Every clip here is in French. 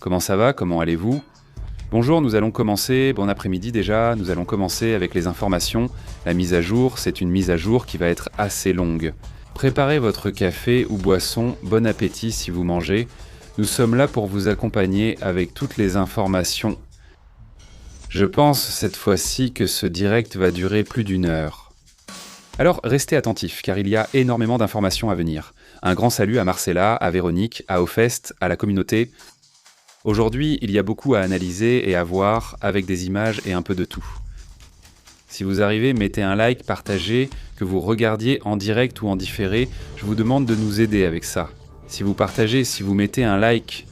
Comment ça va? Comment allez-vous? Bonjour, nous allons commencer, bon après-midi déjà, nous allons commencer avec les informations. La mise à jour, c'est une mise à jour qui va être assez longue. Préparez votre café ou boisson, bon appétit si vous mangez. Nous sommes là pour vous accompagner avec toutes les informations. Je pense cette fois-ci que ce direct va durer plus d'une heure. Alors restez attentifs car il y a énormément d'informations à venir. Un grand salut à Marcella, à Véronique, à Aufest, à la communauté. Aujourd'hui, il y a beaucoup à analyser et à voir avec des images et un peu de tout. Si vous arrivez, mettez un like, partagez, que vous regardiez en direct ou en différé, je vous demande de nous aider avec ça. Si vous partagez, si vous mettez un like,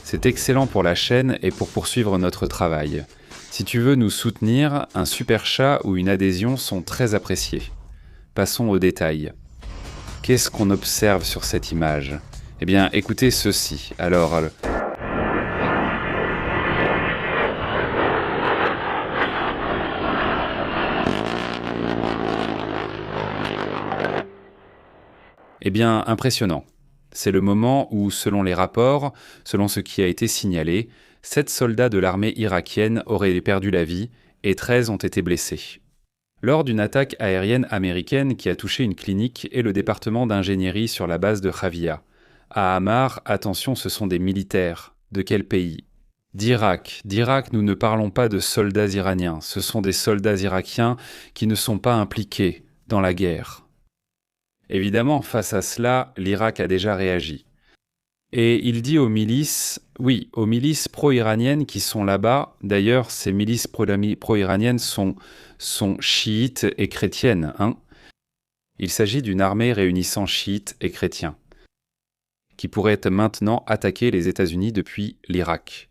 c'est excellent pour la chaîne et pour poursuivre notre travail. Si tu veux nous soutenir, un super chat ou une adhésion sont très appréciés. Passons aux détails. Qu'est-ce qu'on observe sur cette image? Eh bien, écoutez ceci. Alors, eh bien, impressionnant. C'est le moment où, selon les rapports, selon ce qui a été signalé, 7 soldats de l'armée irakienne auraient perdu la vie et 13 ont été blessés. Lors d'une attaque aérienne américaine qui a touché une clinique et le département d'ingénierie sur la base de Khavia. À Hamar, attention, ce sont des militaires. De quel pays? D'Irak. D'Irak, nous ne parlons pas de soldats iraniens. Ce sont des soldats irakiens qui ne sont pas impliqués dans la guerre. Évidemment, face à cela, l'Irak a déjà réagi. Et il dit aux milices, oui, aux milices pro-iraniennes qui sont là-bas, d'ailleurs, ces milices pro-iraniennes sont chiites et chrétiennes, hein. Il s'agit d'une armée réunissant chiites et chrétiens, qui pourrait maintenant attaquer les États-Unis depuis l'Irak.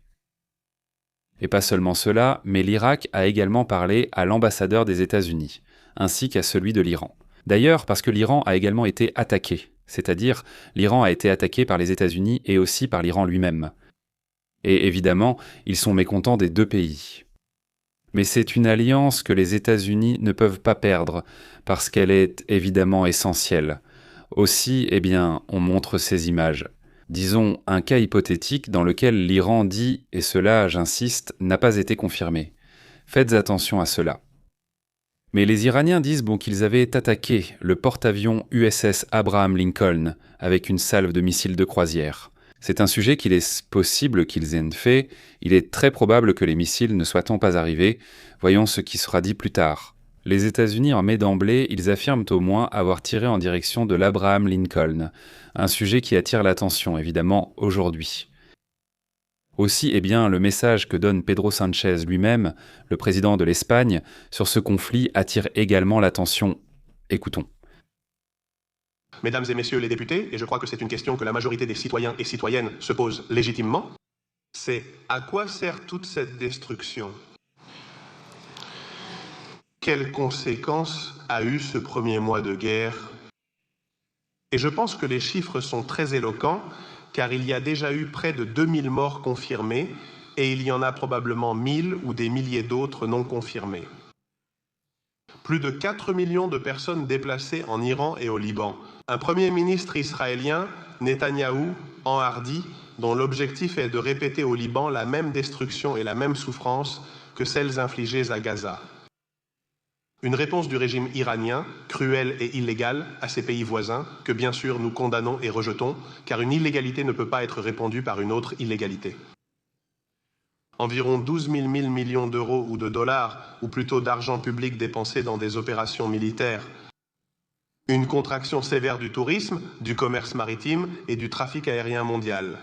Et pas seulement cela, mais l'Irak a également parlé à l'ambassadeur des États-Unis, ainsi qu'à celui de l'Iran. D'ailleurs, parce que l'Iran a également été attaqué, c'est-à-dire l'Iran a été attaqué par les États-Unis et aussi par l'Iran lui-même. Et évidemment, ils sont mécontents des deux pays. Mais c'est une alliance que les États-Unis ne peuvent pas perdre, parce qu'elle est évidemment essentielle. Aussi, eh bien, on montre ces images. Disons un cas hypothétique dans lequel l'Iran dit, et cela, j'insiste, n'a pas été confirmé. Faites attention à cela. Mais les Iraniens disent qu'ils avaient attaqué le porte-avions USS Abraham Lincoln avec une salve de missiles de croisière. C'est un sujet qu'il est possible qu'ils aient fait. Il est très probable que les missiles ne soient pas arrivés. Voyons ce qui sera dit plus tard. Les États-Unis, en mai d'emblée, ils affirment au moins avoir tiré en direction de l'Abraham Lincoln. Un sujet qui attire l'attention, évidemment, aujourd'hui. Aussi, eh bien, le message que donne Pedro Sánchez lui-même, le président de l'Espagne, sur ce conflit attire également l'attention. Écoutons. Mesdames et messieurs les députés, et je crois que c'est une question que la majorité des citoyens et citoyennes se posent légitimement, c'est à quoi sert toute cette destruction? Quelles conséquences a eu ce premier mois de guerre? Et je pense que les chiffres sont très éloquents, car il y a déjà eu près de 2000 morts confirmés, et il y en a probablement 1000 ou des milliers d'autres non confirmés. Plus de 4 millions de personnes déplacées en Iran et au Liban. Un premier ministre israélien, Netanyahou, enhardi, dont l'objectif est de répéter au Liban la même destruction et la même souffrance que celles infligées à Gaza. Une réponse du régime iranien, cruelle et illégale, à ses pays voisins, que bien sûr nous condamnons et rejetons, car une illégalité ne peut pas être répondue par une autre illégalité. Environ 12 000 millions d'euros ou de dollars, ou plutôt d'argent public dépensé dans des opérations militaires. Une contraction sévère du tourisme, du commerce maritime et du trafic aérien mondial.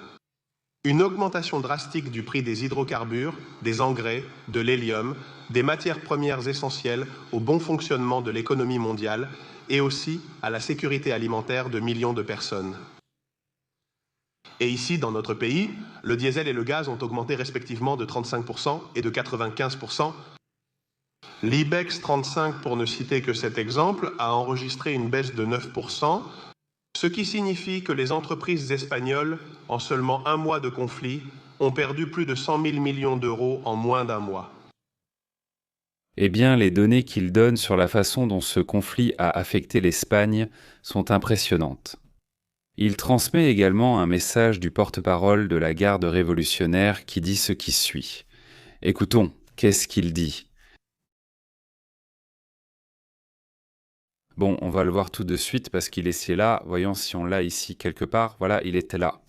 Une augmentation drastique du prix des hydrocarbures, des engrais, de l'hélium, des matières premières essentielles au bon fonctionnement de l'économie mondiale et aussi à la sécurité alimentaire de millions de personnes. Et ici, dans notre pays, le diesel et le gaz ont augmenté respectivement de 35% et de 95%. L'IBEX 35, pour ne citer que cet exemple, a enregistré une baisse de 9%, ce qui signifie que les entreprises espagnoles, en seulement un mois de conflit, ont perdu plus de 100 000 millions d'euros en moins d'un mois. Eh bien, les données qu'il donne sur la façon dont ce conflit a affecté l'Espagne sont impressionnantes. Il transmet également un message du porte-parole de la garde révolutionnaire qui dit ce qui suit. Écoutons, qu'est-ce qu'il dit ? Bon, on va le voir tout de suite parce qu'il est là. Voyons si on l'a ici quelque part. Voilà, il était là.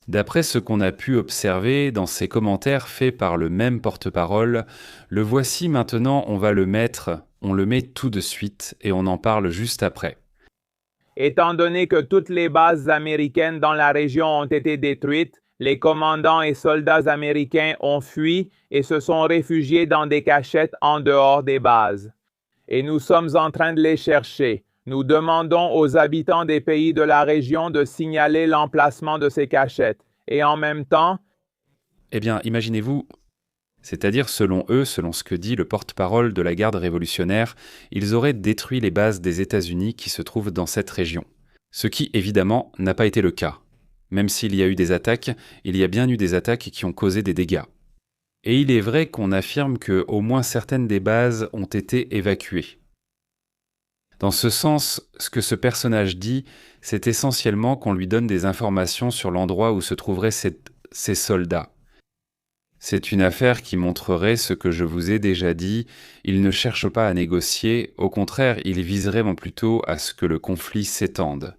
D'après ce qu'on a pu observer dans ces commentaires faits par le même porte-parole, le voici maintenant, on le met tout de suite et on en parle juste après. Étant donné que toutes les bases américaines dans la région ont été détruites, les commandants et soldats américains ont fui et se sont réfugiés dans des cachettes en dehors des bases. Et nous sommes en train de les chercher. Nous demandons aux habitants des pays de la région de signaler l'emplacement de ces cachettes. Et en même temps... Eh bien, imaginez-vous, c'est-à-dire selon eux, selon ce que dit le porte-parole de la garde révolutionnaire, ils auraient détruit les bases des États-Unis qui se trouvent dans cette région. Ce qui, évidemment, n'a pas été le cas. Même s'il y a eu des attaques, il y a bien eu des attaques qui ont causé des dégâts. Et il est vrai qu'on affirme que au moins certaines des bases ont été évacuées. Dans ce sens, ce que ce personnage dit, c'est essentiellement qu'on lui donne des informations sur l'endroit où se trouveraient ces soldats. C'est une affaire qui montrerait ce que je vous ai déjà dit, il ne cherche pas à négocier, au contraire, il viserait plutôt à ce que le conflit s'étende.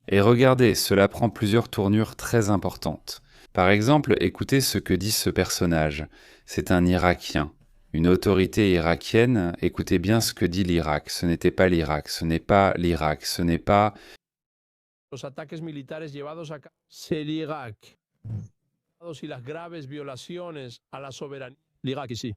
Et regardez, cela prend plusieurs tournures très importantes. Par exemple, écoutez ce que dit ce personnage. C'est un Irakien. Une autorité irakienne, écoutez bien ce que dit l'Irak. Ce n'était pas l'Irak, ce n'est pas l'Irak, ce n'est pas... Los ataques militares llevados a cabo. C'est l'Irak. Y las graves violaciones a la soberanía. L'Irak ici.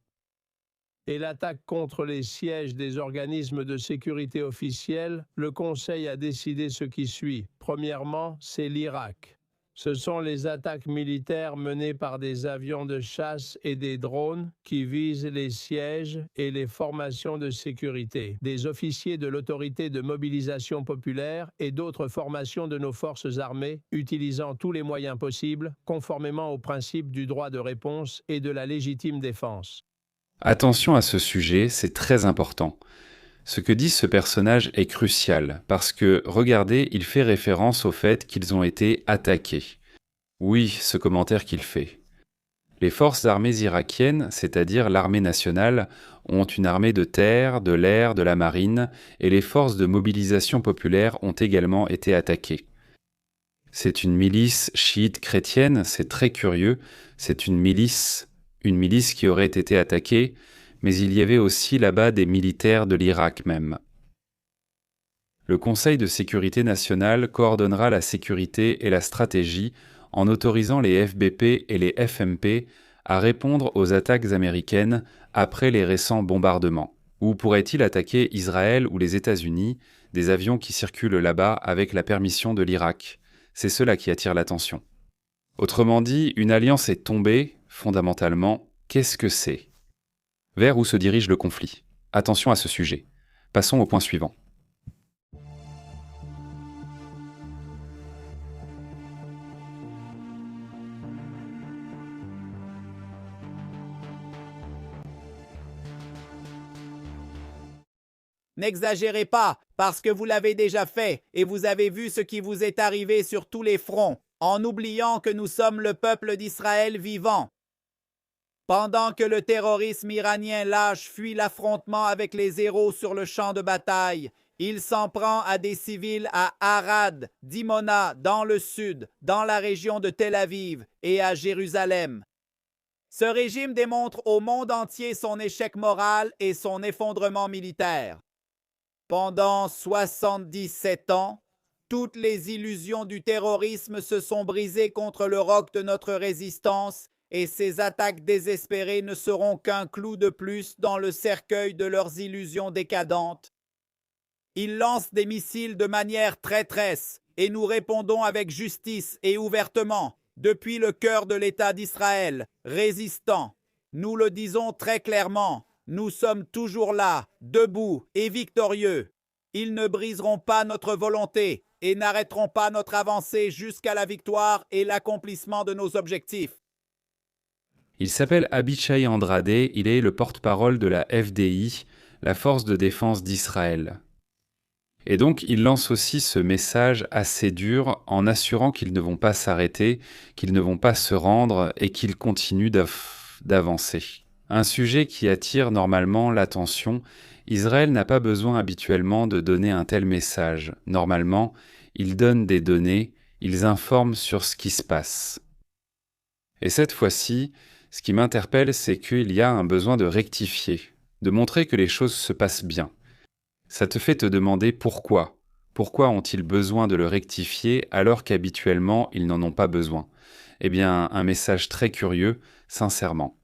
Et l'attaque contre les sièges des organismes de sécurité officiels, le Conseil a décidé ce qui suit. Premièrement, c'est l'Irak. Ce sont les attaques militaires menées par des avions de chasse et des drones qui visent les sièges et les formations de sécurité, des officiers de l'autorité de mobilisation populaire et d'autres formations de nos forces armées, utilisant tous les moyens possibles, conformément au principe du droit de réponse et de la légitime défense. Attention à ce sujet, c'est très important. Ce que dit ce personnage est crucial, parce que, regardez, il fait référence au fait qu'ils ont été attaqués. Oui, ce commentaire qu'il fait. Les forces armées irakiennes, c'est-à-dire l'armée nationale, ont une armée de terre, de l'air, de la marine, et les forces de mobilisation populaire ont également été attaquées. C'est une milice chiite chrétienne, c'est très curieux, c'est une milice qui aurait été attaquée, mais il y avait aussi là-bas des militaires de l'Irak même. Le Conseil de sécurité nationale coordonnera la sécurité et la stratégie en autorisant les FBP et les FMP à répondre aux attaques américaines après les récents bombardements. Ou pourrait-il attaquer Israël ou les États-Unis, des avions qui circulent là-bas avec la permission de l'Irak? C'est cela qui attire l'attention. Autrement dit, une alliance est tombée, fondamentalement, qu'est-ce que c'est ? Vers où se dirige le conflit? Attention à ce sujet. Passons au point suivant. N'exagérez pas, parce que vous l'avez déjà fait et vous avez vu ce qui vous est arrivé sur tous les fronts, en oubliant que nous sommes le peuple d'Israël vivant. Pendant que le terrorisme iranien lâche fuit l'affrontement avec les héros sur le champ de bataille, il s'en prend à des civils à Arad, Dimona, dans le sud, dans la région de Tel Aviv et à Jérusalem. Ce régime démontre au monde entier son échec moral et son effondrement militaire. Pendant 77 ans, toutes les illusions du terrorisme se sont brisées contre le roc de notre résistance et ces attaques désespérées ne seront qu'un clou de plus dans le cercueil de leurs illusions décadentes. Ils lancent des missiles de manière traîtresse et nous répondons avec justice et ouvertement depuis le cœur de l'État d'Israël, résistant. Nous le disons très clairement, nous sommes toujours là, debout et victorieux. Ils ne briseront pas notre volonté et n'arrêteront pas notre avancée jusqu'à la victoire et l'accomplissement de nos objectifs. Il s'appelle Abichai Andrade, il est le porte-parole de la FDI, la Force de défense d'Israël. Et donc, il lance aussi ce message assez dur en assurant qu'ils ne vont pas s'arrêter, qu'ils ne vont pas se rendre et qu'ils continuent d'avancer. Un sujet qui attire normalement l'attention. Israël n'a pas besoin habituellement de donner un tel message. Normalement, ils donnent des données, ils informent sur ce qui se passe. Et cette fois-ci, ce qui m'interpelle, c'est qu'il y a un besoin de rectifier, de montrer que les choses se passent bien. Ça te fait te demander pourquoi. Pourquoi ont-ils besoin de le rectifier alors qu'habituellement ils n'en ont pas besoin? Eh bien, un message très curieux, sincèrement.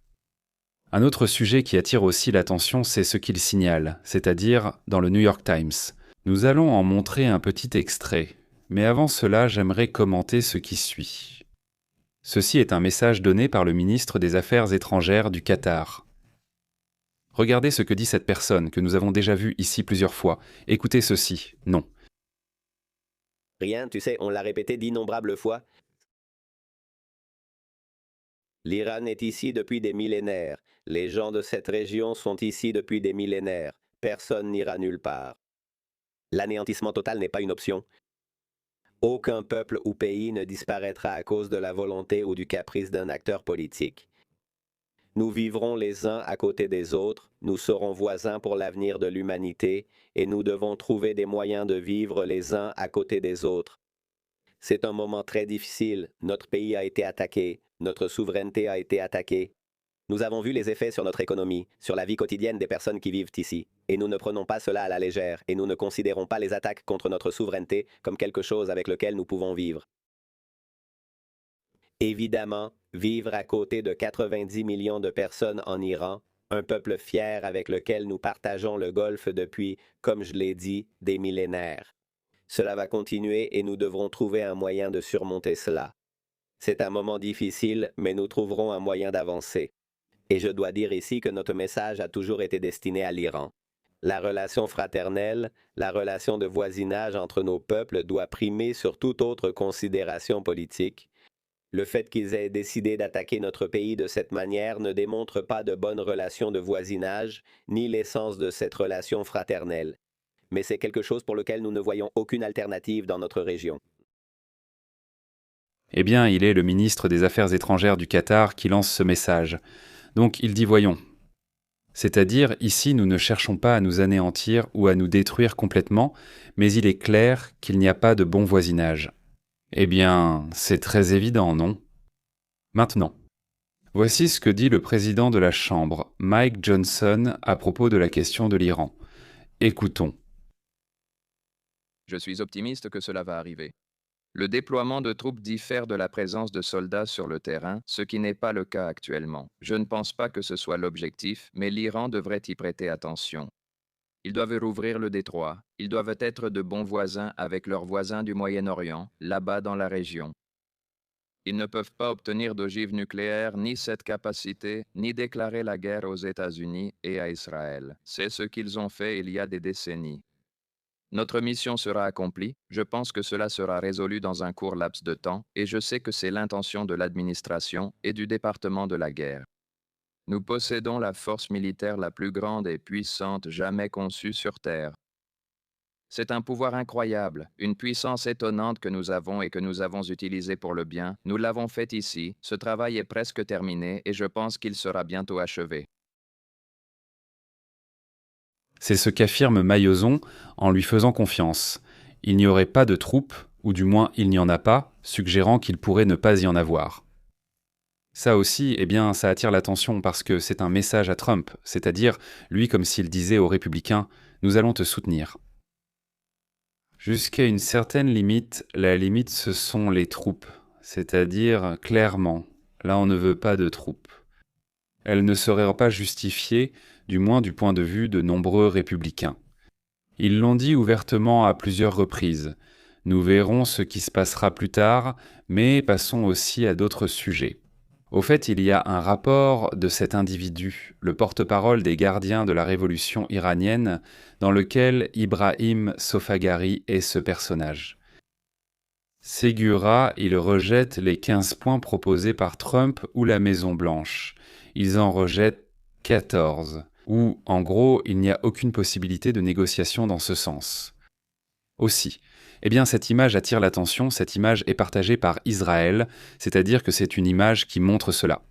Un autre sujet qui attire aussi l'attention, c'est ce qu'il signale, c'est-à-dire dans le New York Times. Nous allons en montrer un petit extrait, mais avant cela, j'aimerais commenter ce qui suit. Ceci est un message donné par le ministre des Affaires étrangères du Qatar. Regardez ce que dit cette personne que nous avons déjà vue ici plusieurs fois. Écoutez ceci. Non. Rien, tu sais, on l'a répété d'innombrables fois. L'Iran est ici depuis des millénaires. Les gens de cette région sont ici depuis des millénaires. Personne n'ira nulle part. L'anéantissement total n'est pas une option. Aucun peuple ou pays ne disparaîtra à cause de la volonté ou du caprice d'un acteur politique. Nous vivrons les uns à côté des autres, nous serons voisins pour l'avenir de l'humanité et nous devons trouver des moyens de vivre les uns à côté des autres. C'est un moment très difficile, notre pays a été attaqué, notre souveraineté a été attaquée. Nous avons vu les effets sur notre économie, sur la vie quotidienne des personnes qui vivent ici, et nous ne prenons pas cela à la légère, et nous ne considérons pas les attaques contre notre souveraineté comme quelque chose avec lequel nous pouvons vivre. Évidemment, vivre à côté de 90 millions de personnes en Iran, un peuple fier avec lequel nous partageons le Golfe depuis, comme je l'ai dit, des millénaires. Cela va continuer et nous devrons trouver un moyen de surmonter cela. C'est un moment difficile, mais nous trouverons un moyen d'avancer. Et je dois dire ici que notre message a toujours été destiné à l'Iran. La relation fraternelle, la relation de voisinage entre nos peuples doit primer sur toute autre considération politique. Le fait qu'ils aient décidé d'attaquer notre pays de cette manière ne démontre pas de bonnes relations de voisinage, ni l'essence de cette relation fraternelle. Mais c'est quelque chose pour lequel nous ne voyons aucune alternative dans notre région. Eh bien, il est le ministre des Affaires étrangères du Qatar qui lance ce message. Donc il dit voyons. C'est-à-dire, ici, nous ne cherchons pas à nous anéantir ou à nous détruire complètement, mais il est clair qu'il n'y a pas de bon voisinage. Eh bien, c'est très évident, non? Maintenant, voici ce que dit le président de la Chambre, Mike Johnson, à propos de la question de l'Iran. Écoutons. Je suis optimiste que cela va arriver. Le déploiement de troupes diffère de la présence de soldats sur le terrain, ce qui n'est pas le cas actuellement. Je ne pense pas que ce soit l'objectif, mais l'Iran devrait y prêter attention. Ils doivent rouvrir le détroit, ils doivent être de bons voisins avec leurs voisins du Moyen-Orient, là-bas dans la région. Ils ne peuvent pas obtenir d'ogives nucléaires ni cette capacité, ni déclarer la guerre aux États-Unis et à Israël. C'est ce qu'ils ont fait il y a des décennies. Notre mission sera accomplie, je pense que cela sera résolu dans un court laps de temps, et je sais que c'est l'intention de l'administration et du département de la guerre. Nous possédons la force militaire la plus grande et puissante jamais conçue sur Terre. C'est un pouvoir incroyable, une puissance étonnante que nous avons et que nous avons utilisée pour le bien. Nous l'avons fait ici, ce travail est presque terminé et je pense qu'il sera bientôt achevé. C'est ce qu'affirme Maillezon en lui faisant confiance. Il n'y aurait pas de troupes, ou du moins il n'y en a pas, suggérant qu'il pourrait ne pas y en avoir. Ça aussi, eh bien, ça attire l'attention parce que c'est un message à Trump, c'est-à-dire, lui comme s'il disait aux républicains « Nous allons te soutenir ». Jusqu'à une certaine limite, la limite ce sont les troupes, c'est-à-dire, clairement, là on ne veut pas de troupes. Elles ne seraient pas justifiées, du moins du point de vue de nombreux républicains. Ils l'ont dit ouvertement à plusieurs reprises. Nous verrons ce qui se passera plus tard, mais passons aussi à d'autres sujets. Au fait, il y a un rapport de cet individu, le porte-parole des gardiens de la révolution iranienne, dans lequel Ibrahim Sofagari est ce personnage. Segura, il rejette les 15 points proposés par Trump ou la Maison-Blanche. Ils en rejettent 14, où, en gros, il n'y a aucune possibilité de négociation dans ce sens. Aussi. Eh bien, cette image attire l'attention, cette image est partagée par Israël, c'est-à-dire que c'est une image qui montre cela.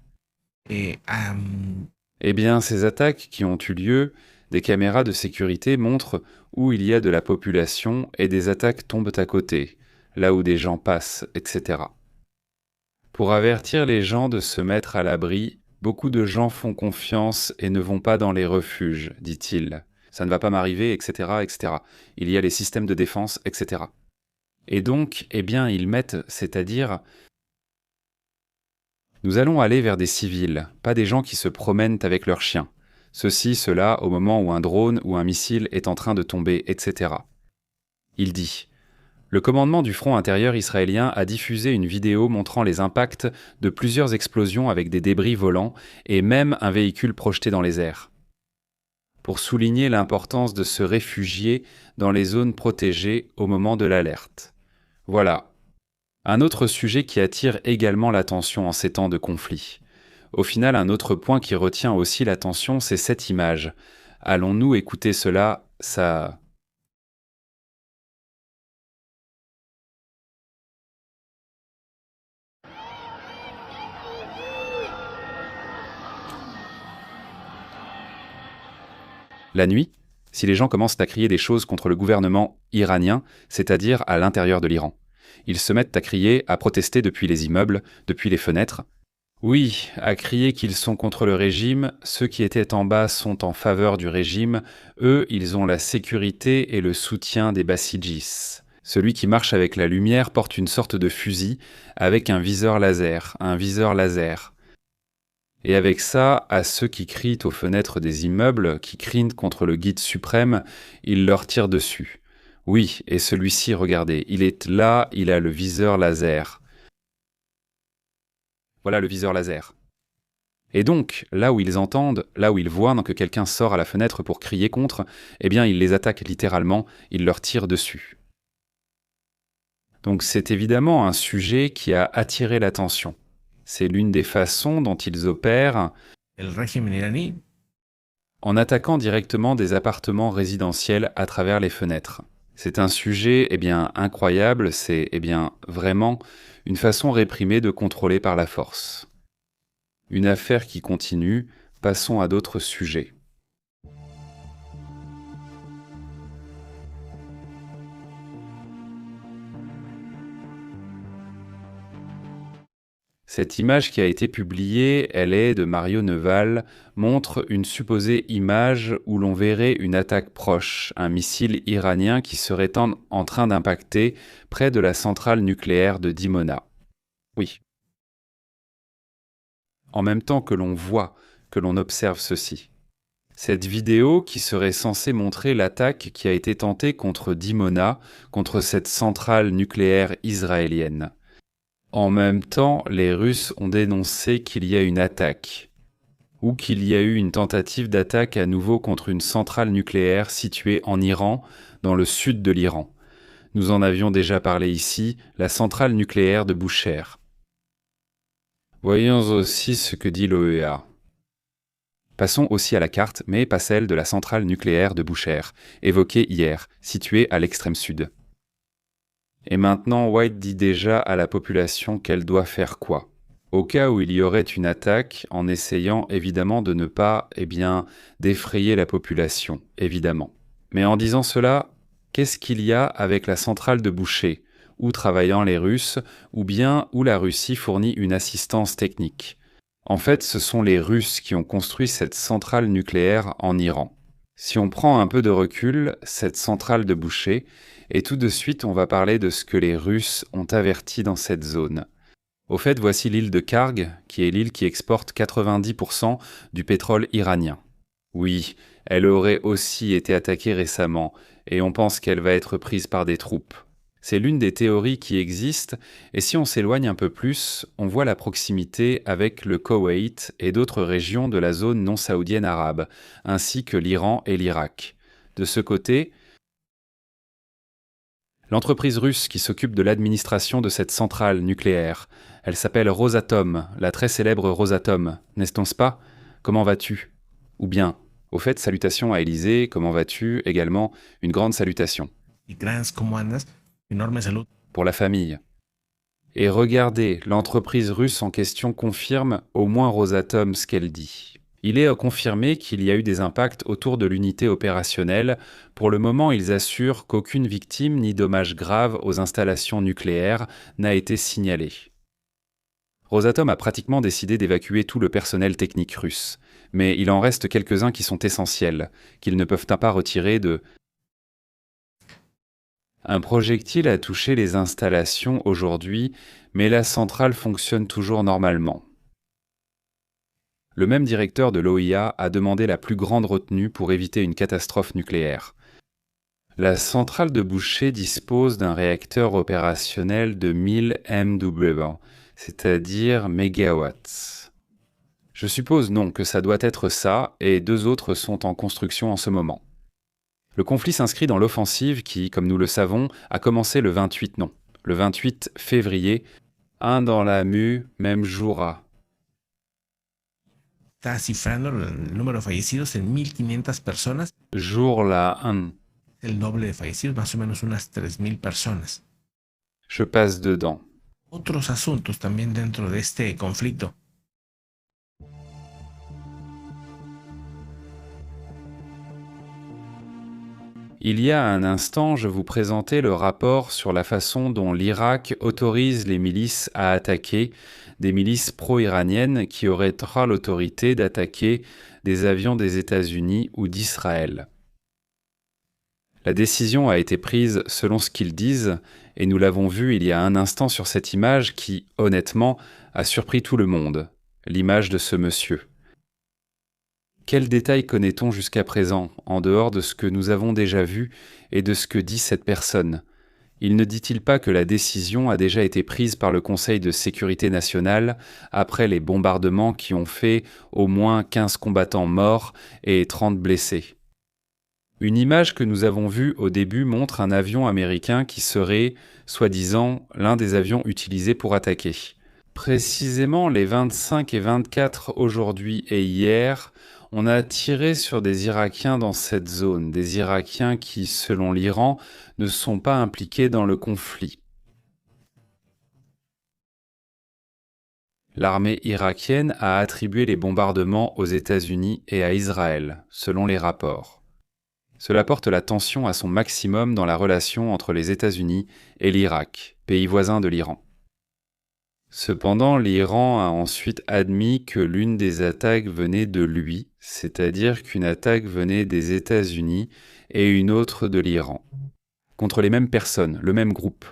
Eh bien, ces attaques qui ont eu lieu, des caméras de sécurité montrent où il y a de la population et des attaques tombent à côté, là où des gens passent, etc. Pour avertir les gens de se mettre à l'abri, beaucoup de gens font confiance et ne vont pas dans les refuges, dit-il. Ça ne va pas m'arriver, etc., etc. Il y a les systèmes de défense, etc. Et donc, eh bien, ils mettent, c'est-à-dire, nous allons aller vers des civils, pas des gens qui se promènent avec leurs chiens. Ceci, cela, au moment où un drone ou un missile est en train de tomber, etc. Il dit « Le commandement du front intérieur israélien a diffusé une vidéo montrant les impacts de plusieurs explosions avec des débris volants et même un véhicule projeté dans les airs. Pour souligner l'importance de se réfugier dans les zones protégées au moment de l'alerte. Voilà. Un autre sujet qui attire également l'attention en ces temps de conflit. Au final, un autre point qui retient aussi l'attention, c'est cette image. Allons-nous écouter cela, ça... La nuit, si les gens commencent à crier des choses contre le gouvernement iranien, c'est-à-dire à l'intérieur de l'Iran. Ils se mettent à crier, à protester depuis les immeubles, depuis les fenêtres. Oui, à crier qu'ils sont contre le régime, ceux qui étaient en bas sont en faveur du régime, eux, ils ont la sécurité et le soutien des Bassidjis. Celui qui marche avec la lumière porte une sorte de fusil avec un viseur laser. Et avec ça, à ceux qui crient aux fenêtres des immeubles, qui crient contre le guide suprême, il leur tire dessus. Oui, et celui-ci, regardez, il est là, il a le viseur laser. Voilà le viseur laser. Et donc, là où ils entendent, là où ils voient que quelqu'un sort à la fenêtre pour crier contre, eh bien, ils les attaquent littéralement, ils leur tirent dessus. Donc c'est évidemment un sujet qui a attiré l'attention. C'est l'une des façons dont ils opèrent en attaquant directement des appartements résidentiels à travers les fenêtres. C'est un sujet incroyable, c'est vraiment une façon réprimée de contrôler par la force. Une affaire qui continue, passons à d'autres sujets. Cette image qui a été publiée, elle est de Mario Neval, montre une supposée image où l'on verrait une attaque proche, un missile iranien qui serait en train d'impacter près de la centrale nucléaire de Dimona. Oui. En même temps que l'on voit, que l'on observe ceci. Cette vidéo qui serait censée montrer l'attaque qui a été tentée contre Dimona, contre cette centrale nucléaire israélienne. En même temps, les Russes ont dénoncé qu'il y a une attaque, ou qu'il y a eu une tentative d'attaque à nouveau contre une centrale nucléaire située en Iran, dans le sud de l'Iran. Nous en avions déjà parlé ici, la centrale nucléaire de Bushehr. Voyons aussi ce que dit l'OEA. Passons aussi à la carte, mais pas celle de la centrale nucléaire de Bushehr, évoquée hier, située à l'extrême sud. Et maintenant, White dit déjà à la population qu'elle doit faire quoi? Au cas où il y aurait une attaque, en essayant évidemment de ne pas, d'effrayer la population, évidemment. Mais en disant cela, qu'est-ce qu'il y a avec la centrale de Bushehr, où travaillant les Russes, ou bien où la Russie fournit une assistance technique? En fait, ce sont les Russes qui ont construit cette centrale nucléaire en Iran. Si on prend un peu de recul, cette centrale de Bushehr, et tout de suite on va parler de ce que les Russes ont averti dans cette zone. Au fait, voici l'île de Karg, qui est l'île qui exporte 90% du pétrole iranien. Oui, elle aurait aussi été attaquée récemment, et on pense qu'elle va être prise par des troupes. C'est l'une des théories qui existent, et si on s'éloigne un peu plus, on voit la proximité avec le Koweït et d'autres régions de la zone non saoudienne arabe, ainsi que l'Iran et l'Irak. De ce côté, l'entreprise russe qui s'occupe de l'administration de cette centrale nucléaire, elle s'appelle Rosatom, la très célèbre Rosatom, n'est-ce pas? Comment vas-tu? Ou bien, au fait, salutations à Élysée, comment vas-tu? Également, une grande salutation. Pour la famille. Et regardez, l'entreprise russe en question confirme, au moins Rosatom, ce qu'elle dit. Il est confirmé qu'il y a eu des impacts autour de l'unité opérationnelle. Pour le moment, ils assurent qu'aucune victime ni dommage grave aux installations nucléaires n'a été signalée. Rosatom a pratiquement décidé d'évacuer tout le personnel technique russe, mais il en reste quelques-uns qui sont essentiels, qu'ils ne peuvent pas retirer de... Un projectile a touché les installations aujourd'hui, mais la centrale fonctionne toujours normalement. Le même directeur de l'OIA a demandé la plus grande retenue pour éviter une catastrophe nucléaire. La centrale de Boucher dispose d'un réacteur opérationnel de 1000 MW, c'est-à-dire mégawatts. Je suppose non que ça doit être ça, et 2 autres sont en construction en ce moment. Le conflit s'inscrit dans l'offensive qui, comme nous le savons, a commencé le 28 février, un dans la mue, même jour. Está cifrando el número de fallecidos en 1.500 personas. Jour la 1. El doble de fallecidos, más o menos unas 3.000 personas. Je passe dedans. Otros asuntos también dentro de este conflicto. Il y a un instant, je vous présentais le rapport sur la façon dont l'Irak autorise les milices à attaquer, des milices pro-iraniennes qui auraient l'autorité d'attaquer des avions des États-Unis ou d'Israël. La décision a été prise selon ce qu'ils disent, et nous l'avons vu il y a un instant sur cette image qui, honnêtement, a surpris tout le monde, l'image de ce monsieur. Quels détails connaît-on jusqu'à présent, en dehors de ce que nous avons déjà vu et de ce que dit cette personne? Il ne dit-il pas que la décision a déjà été prise par le Conseil de sécurité nationale après les bombardements qui ont fait au moins 15 combattants morts et 30 blessés? Une image que nous avons vue au début montre un avion américain qui serait, soi-disant, l'un des avions utilisés pour attaquer. Précisément les 25 et 24 aujourd'hui et hier, on a tiré sur des Irakiens dans cette zone, des Irakiens qui, selon l'Iran, ne sont pas impliqués dans le conflit. L'armée irakienne a attribué les bombardements aux États-Unis et à Israël, selon les rapports. Cela porte la tension à son maximum dans la relation entre les États-Unis et l'Irak, pays voisin de l'Iran. Cependant, l'Iran a ensuite admis que l'une des attaques venait de lui, c'est-à-dire qu'une attaque venait des États-Unis et une autre de l'Iran, contre les mêmes personnes, le même groupe.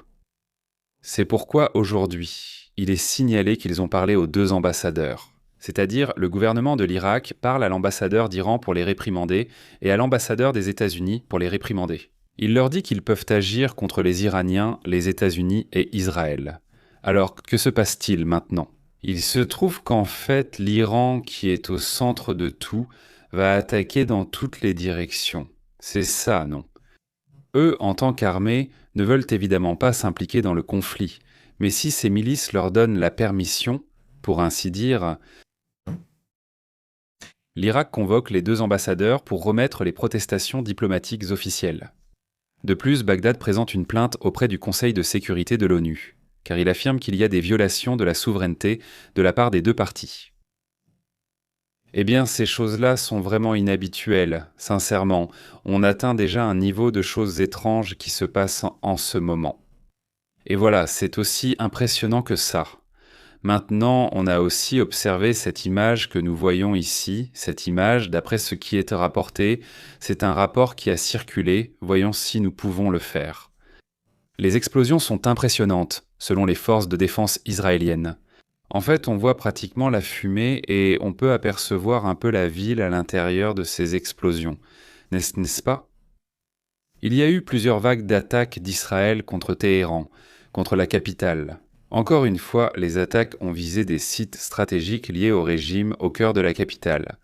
C'est pourquoi aujourd'hui, il est signalé qu'ils ont parlé aux 2 ambassadeurs, c'est-à-dire le gouvernement de l'Irak parle à l'ambassadeur d'Iran pour les réprimander et à l'ambassadeur des États-Unis pour les réprimander. Il leur dit qu'ils peuvent agir contre les Iraniens, les États-Unis et Israël. Alors, que se passe-t-il maintenant? Il se trouve qu'en fait, l'Iran, qui est au centre de tout, va attaquer dans toutes les directions. C'est ça, non? Eux, en tant qu'armée, ne veulent évidemment pas s'impliquer dans le conflit, mais si ces milices leur donnent la permission, pour ainsi dire, l'Irak convoque les 2 ambassadeurs pour remettre les protestations diplomatiques officielles. De plus, Bagdad présente une plainte auprès du Conseil de sécurité de l'ONU, car il affirme qu'il y a des violations de la souveraineté de la part des 2 parties. Eh bien, ces choses-là sont vraiment inhabituelles, sincèrement. On atteint déjà un niveau de choses étranges qui se passent en ce moment. Et voilà, c'est aussi impressionnant que ça. Maintenant, on a aussi observé cette image que nous voyons ici. Cette image, d'après ce qui est rapporté, c'est un rapport qui a circulé. Voyons si nous pouvons le faire. Les explosions sont impressionnantes, selon les forces de défense israéliennes. En fait, on voit pratiquement la fumée et on peut apercevoir un peu la ville à l'intérieur de ces explosions. N'est-ce pas? Il y a eu plusieurs vagues d'attaques d'Israël contre Téhéran, contre la capitale. Encore une fois, les attaques ont visé des sites stratégiques liés au régime au cœur de la capitale.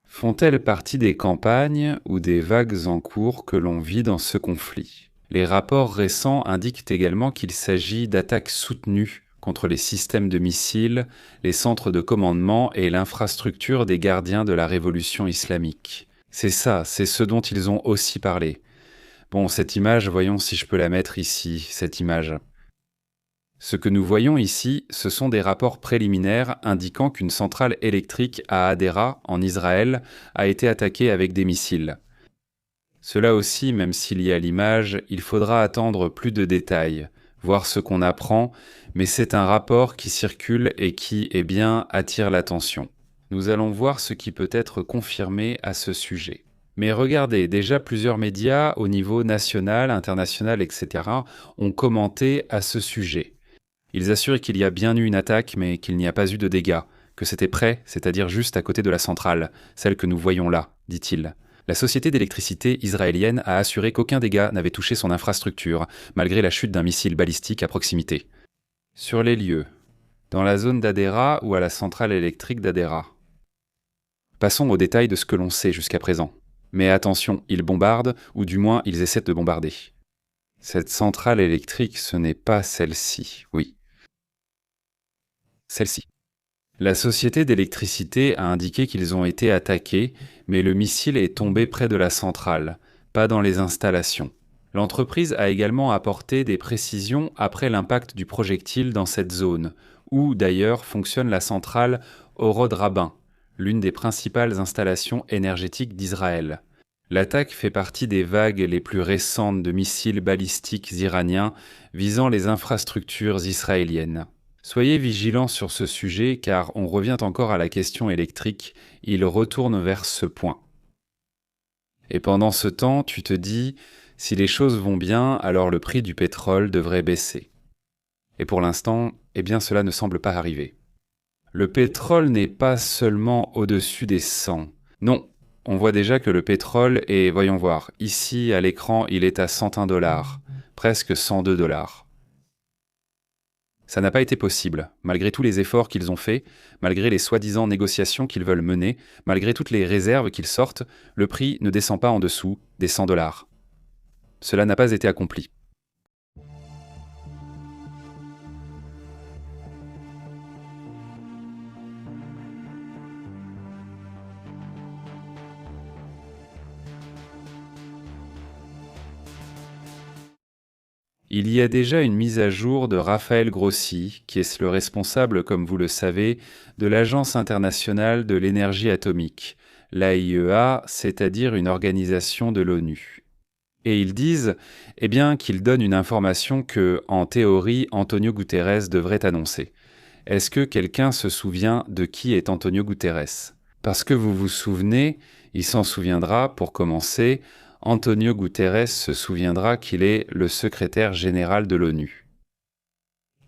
Font-elles partie des campagnes ou des vagues en cours que l'on vit dans ce conflit? Les rapports récents indiquent également qu'il s'agit d'attaques soutenues contre les systèmes de missiles, les centres de commandement et l'infrastructure des gardiens de la révolution islamique. C'est ça, c'est ce dont ils ont aussi parlé. Bon, cette image, voyons si je peux la mettre ici, cette image. Ce que nous voyons ici, ce sont des rapports préliminaires indiquant qu'une centrale électrique à Hadera, en Israël, a été attaquée avec des missiles. Cela aussi, même s'il y a l'image, il faudra attendre plus de détails, voir ce qu'on apprend, mais c'est un rapport qui circule et qui, eh bien, attire l'attention. Nous allons voir ce qui peut être confirmé à ce sujet. Mais regardez, déjà plusieurs médias au niveau national, international, etc. ont commenté à ce sujet. Ils assurent qu'il y a bien eu une attaque, mais qu'il n'y a pas eu de dégâts, que c'était près, c'est-à-dire juste à côté de la centrale, celle que nous voyons là, dit-il. La société d'électricité israélienne a assuré qu'aucun dégât n'avait touché son infrastructure, malgré la chute d'un missile balistique à proximité. Sur les lieux, dans la zone d'Hadera ou à la centrale électrique d'Hadera. Passons aux détails de ce que l'on sait jusqu'à présent. Mais attention, ils bombardent, ou du moins ils essaient de bombarder. Cette centrale électrique, ce n'est pas celle-ci, oui. Celle-ci. La société d'électricité a indiqué qu'ils ont été attaqués, mais le missile est tombé près de la centrale, pas dans les installations. L'entreprise a également apporté des précisions après l'impact du projectile dans cette zone, où d'ailleurs fonctionne la centrale Orod Rabin, l'une des principales installations énergétiques d'Israël. L'attaque fait partie des vagues les plus récentes de missiles balistiques iraniens visant les infrastructures israéliennes. Soyez vigilants sur ce sujet car on revient encore à la question électrique, il retourne vers ce point. Et pendant ce temps, tu te dis, si les choses vont bien, alors le prix du pétrole devrait baisser. Et pour l'instant, eh bien cela ne semble pas arriver. Le pétrole n'est pas seulement au-dessus des 100. Non, on voit déjà que le pétrole est, voyons voir, ici à l'écran il est à 101 $, presque 102 $. Ça n'a pas été possible, malgré tous les efforts qu'ils ont faits, malgré les soi-disant négociations qu'ils veulent mener, malgré toutes les réserves qu'ils sortent, le prix ne descend pas en dessous des 100 $. Cela n'a pas été accompli. Il y a déjà une mise à jour de Raphaël Grossi, qui est le responsable, comme vous le savez, de l'Agence internationale de l'énergie atomique, l'AIEA, c'est-à-dire une organisation de l'ONU. Et ils disent, eh bien, qu'ils donnent une information que, en théorie, Antonio Guterres devrait annoncer. Est-ce que quelqu'un se souvient de qui est Antonio Guterres? Parce que vous vous souvenez, il s'en souviendra, pour commencer, Antonio Guterres se souviendra qu'il est le secrétaire général de l'ONU.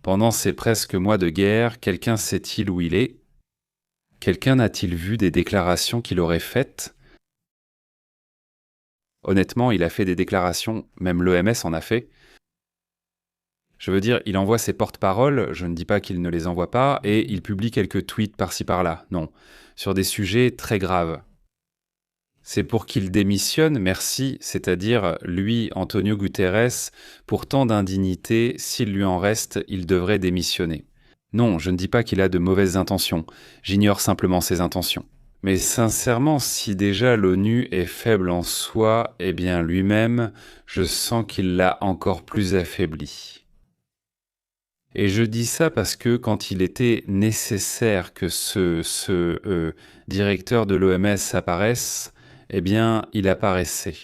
Pendant ces presque mois de guerre, quelqu'un sait-il où il est? Quelqu'un a-t-il vu des déclarations qu'il aurait faites? Honnêtement, il a fait des déclarations, même l'OMS en a fait. Je veux dire, il envoie ses porte-paroles, je ne dis pas qu'il ne les envoie pas, et il publie quelques tweets par-ci par-là, non, sur des sujets très graves. C'est pour qu'il démissionne, merci, c'est-à-dire, lui, Antonio Guterres, pour tant d'indignité, s'il lui en reste, il devrait démissionner. Non, je ne dis pas qu'il a de mauvaises intentions, j'ignore simplement ses intentions. Mais sincèrement, si déjà l'ONU est faible en soi, eh bien lui-même, je sens qu'il l'a encore plus affaibli. Et je dis ça parce que quand il était nécessaire que ce directeur de l'OMS apparaisse, eh bien, il apparaissait.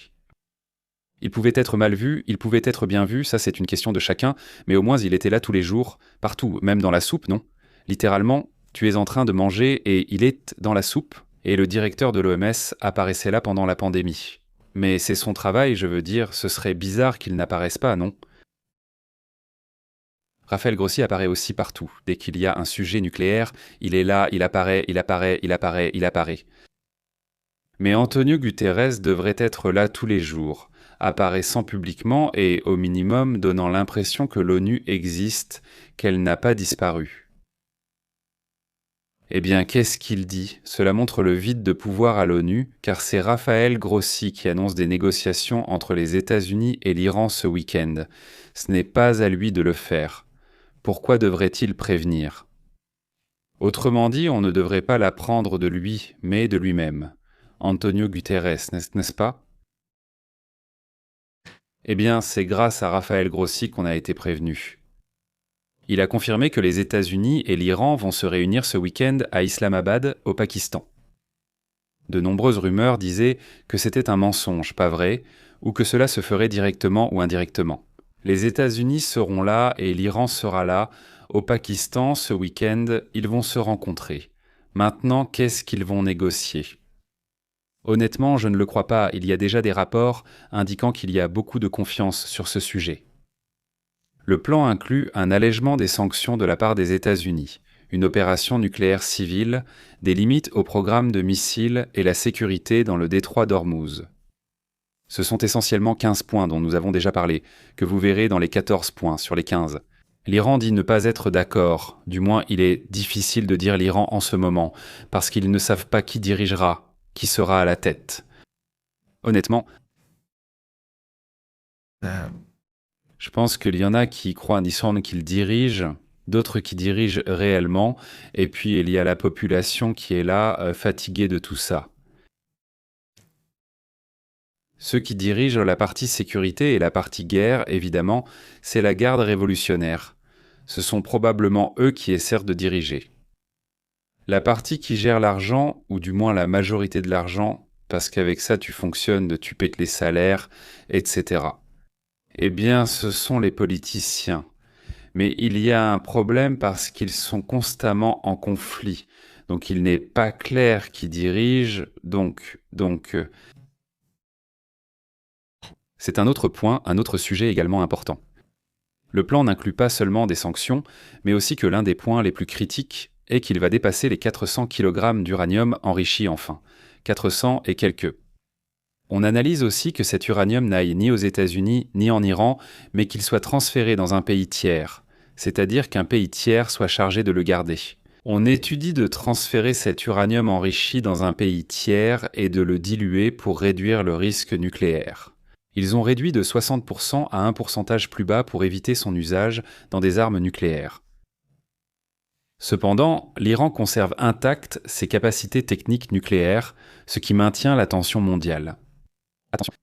Il pouvait être mal vu, il pouvait être bien vu, ça c'est une question de chacun, mais au moins il était là tous les jours, partout, même dans la soupe, non? Littéralement, tu es en train de manger et il est dans la soupe, et le directeur de l'OMS apparaissait là pendant la pandémie. Mais c'est son travail, je veux dire, ce serait bizarre qu'il n'apparaisse pas, non? Raphaël Grossi apparaît aussi partout. Dès qu'il y a un sujet nucléaire, il est là, il apparaît, il apparaît, il apparaît, il apparaît. Mais Antonio Guterres devrait être là tous les jours, apparaissant publiquement et, au minimum, donnant l'impression que l'ONU existe, qu'elle n'a pas disparu. Eh bien, qu'est-ce qu'il dit? Cela montre le vide de pouvoir à l'ONU, car c'est Raphaël Grossi qui annonce des négociations entre les États-Unis et l'Iran ce week-end. Ce n'est pas à lui de le faire. Pourquoi devrait-il prévenir? Autrement dit, on ne devrait pas l'apprendre de lui, mais de lui-même. Antonio Guterres, n'est-ce pas? Eh bien, c'est grâce à Raphaël Grossi qu'on a été prévenu. Il a confirmé que les États-Unis et l'Iran vont se réunir ce week-end à Islamabad, au Pakistan. De nombreuses rumeurs disaient que c'était un mensonge, pas vrai, ou que cela se ferait directement ou indirectement. Les États-Unis seront là et l'Iran sera là. Au Pakistan, ce week-end, ils vont se rencontrer. Maintenant, qu'est-ce qu'ils vont négocier ? Honnêtement, je ne le crois pas. Il y a déjà des rapports indiquant qu'il y a beaucoup de confiance sur ce sujet. Le plan inclut un allègement des sanctions de la part des États-Unis, une opération nucléaire civile, des limites au programme de missiles et la sécurité dans le détroit d'Ormuz. Ce sont essentiellement 15 points dont nous avons déjà parlé, que vous verrez dans les 14 points sur les 15. L'Iran dit ne pas être d'accord, du moins il est difficile de dire l'Iran en ce moment, parce qu'ils ne savent pas qui dirigera, qui sera à la tête. Honnêtement, je pense qu'il y en a qui croient à Nissan qu'il dirige, d'autres qui dirigent réellement, et puis il y a la population qui est là, fatiguée de tout ça. Ceux qui dirigent la partie sécurité et la partie guerre, évidemment, c'est la garde révolutionnaire. Ce sont probablement eux qui essaient de diriger. La partie qui gère l'argent, ou du moins la majorité de l'argent, parce qu'avec ça tu fonctionnes, tu payes les salaires, etc. Eh bien, ce sont les politiciens. Mais il y a un problème parce qu'ils sont constamment en conflit. Donc il n'est pas clair qui dirige, donc c'est un autre point, un autre sujet également important. Le plan n'inclut pas seulement des sanctions, mais aussi que l'un des points les plus critiques est qu'il va dépasser les 400 kg d'uranium enrichi enfin. 400 et quelques. On analyse aussi que cet uranium n'aille ni aux États-Unis ni en Iran, mais qu'il soit transféré dans un pays tiers, c'est-à-dire qu'un pays tiers soit chargé de le garder. On étudie de transférer cet uranium enrichi dans un pays tiers et de le diluer pour réduire le risque nucléaire. Ils ont réduit de 60% à un pourcentage plus bas pour éviter son usage dans des armes nucléaires. Cependant, l'Iran conserve intactes ses capacités techniques nucléaires, ce qui maintient la tension mondiale. Attention.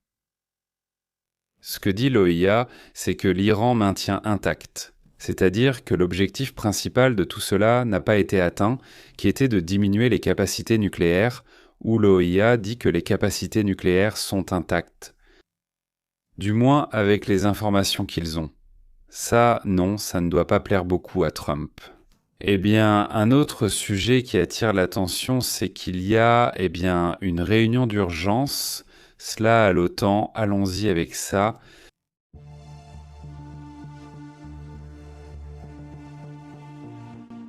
Ce que dit l'OIA, c'est que l'Iran maintient intact, c'est-à-dire que l'objectif principal de tout cela n'a pas été atteint, qui était de diminuer les capacités nucléaires, où l'OIA dit que les capacités nucléaires sont intactes. Du moins avec les informations qu'ils ont. Ça, non, ça ne doit pas plaire beaucoup à Trump. Eh bien, un autre sujet qui attire l'attention, c'est qu'il y a une réunion d'urgence. Cela à l'OTAN, allons-y avec ça.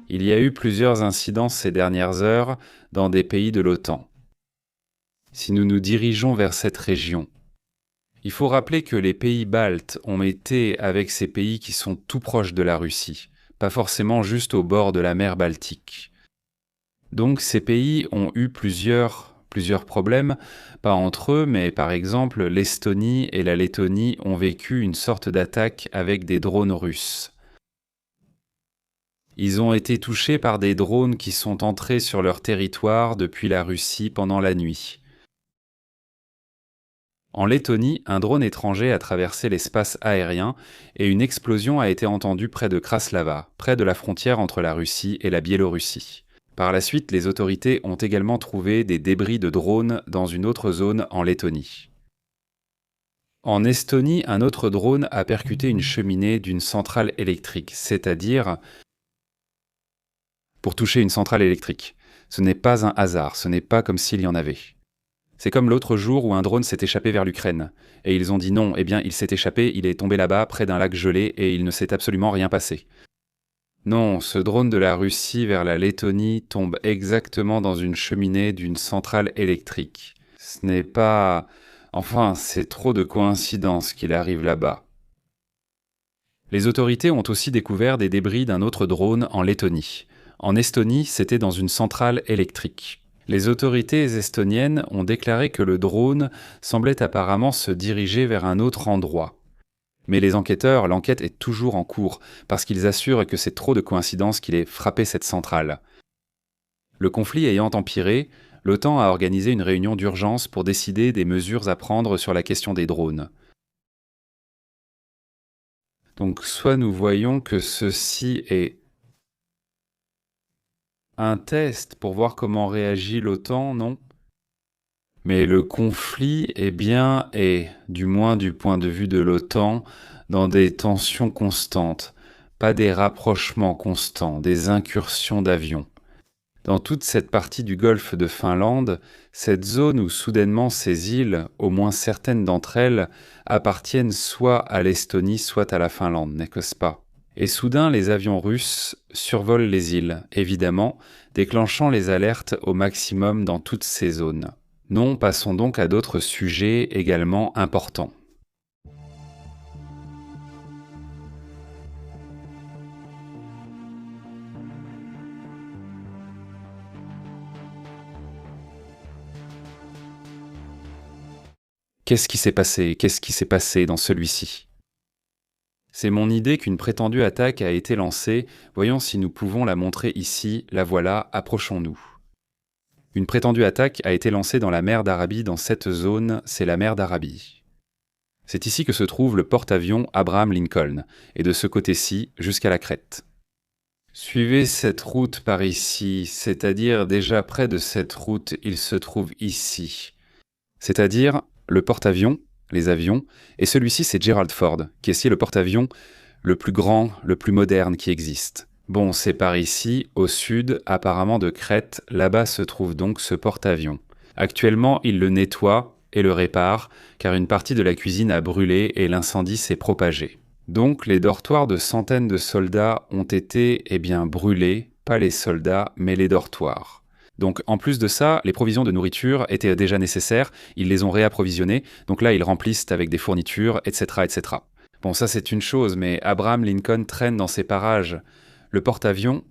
Il y a eu plusieurs incidents ces dernières heures dans des pays de l'OTAN. Si nous nous dirigeons vers cette région, il faut rappeler que les pays baltes ont été avec ces pays qui sont tout proches de la Russie, pas forcément juste au bord de la mer Baltique. Donc ces pays ont eu plusieurs problèmes, pas entre eux, mais par exemple l'Estonie et la Lettonie ont vécu une sorte d'attaque avec des drones russes. Ils ont été touchés par des drones qui sont entrés sur leur territoire depuis la Russie pendant la nuit. En Lettonie, un drone étranger a traversé l'espace aérien et une explosion a été entendue près de Kraslava, près de la frontière entre la Russie et la Biélorussie. Par la suite, les autorités ont également trouvé des débris de drones dans une autre zone en Lettonie. En Estonie, un autre drone a percuté une cheminée d'une centrale électrique, c'est-à-dire pour toucher une centrale électrique. Ce n'est pas un hasard, ce n'est pas comme s'il y en avait. C'est comme l'autre jour où un drone s'est échappé vers l'Ukraine. Et ils ont dit non, il s'est échappé, il est tombé là-bas, près d'un lac gelé, et il ne s'est absolument rien passé. Non, ce drone de la Russie vers la Lettonie tombe exactement dans une cheminée d'une centrale électrique. Ce n'est pas... Enfin, c'est trop de coïncidence qu'il arrive là-bas. Les autorités ont aussi découvert des débris d'un autre drone en Lettonie. En Estonie, c'était dans une centrale électrique. Les autorités estoniennes ont déclaré que le drone semblait apparemment se diriger vers un autre endroit. Mais les enquêteurs, l'enquête est toujours en cours, parce qu'ils assurent que c'est trop de coïncidence qu'il ait frappé cette centrale. Le conflit ayant empiré, l'OTAN a organisé une réunion d'urgence pour décider des mesures à prendre sur la question des drones. Donc soit nous voyons que ceci est un test pour voir comment réagit l'OTAN, non? Mais le conflit, eh bien, est, du moins du point de vue de l'OTAN, dans des tensions constantes, pas des rapprochements constants, des incursions d'avions. Dans toute cette partie du golfe de Finlande, cette zone où soudainement ces îles, au moins certaines d'entre elles, appartiennent soit à l'Estonie, soit à la Finlande, n'est-ce pas? Et soudain, les avions russes survolent les îles, évidemment, déclenchant les alertes au maximum dans toutes ces zones. Non, passons donc à d'autres sujets également importants. Qu'est-ce qui s'est passé? Qu'est-ce qui s'est passé dans celui-ci? C'est mon idée qu'une prétendue attaque a été lancée. Voyons si nous pouvons la montrer ici. La voilà, approchons-nous. Une prétendue attaque a été lancée dans la mer d'Arabie. Dans cette zone, c'est la mer d'Arabie. C'est ici que se trouve le porte-avions Abraham Lincoln, et de ce côté-ci jusqu'à la crête. Suivez cette route par ici, c'est-à-dire déjà près de cette route, il se trouve ici. C'est-à-dire le porte-avions, les avions, et celui-ci c'est Gerald Ford, qui est le porte-avions le plus grand, le plus moderne qui existe. Bon, c'est par ici, au sud, apparemment de Crète, là-bas se trouve donc ce porte-avions. Actuellement, il le nettoie et le répare, car une partie de la cuisine a brûlé et l'incendie s'est propagé. Donc, les dortoirs de centaines de soldats ont été, brûlés, pas les soldats, mais les dortoirs. Donc, en plus de ça, les provisions de nourriture étaient déjà nécessaires, ils les ont réapprovisionnées, donc là, ils remplissent avec des fournitures, etc., etc. Bon, ça c'est une chose, mais Abraham Lincoln traîne dans ces parages. Le porte-avions,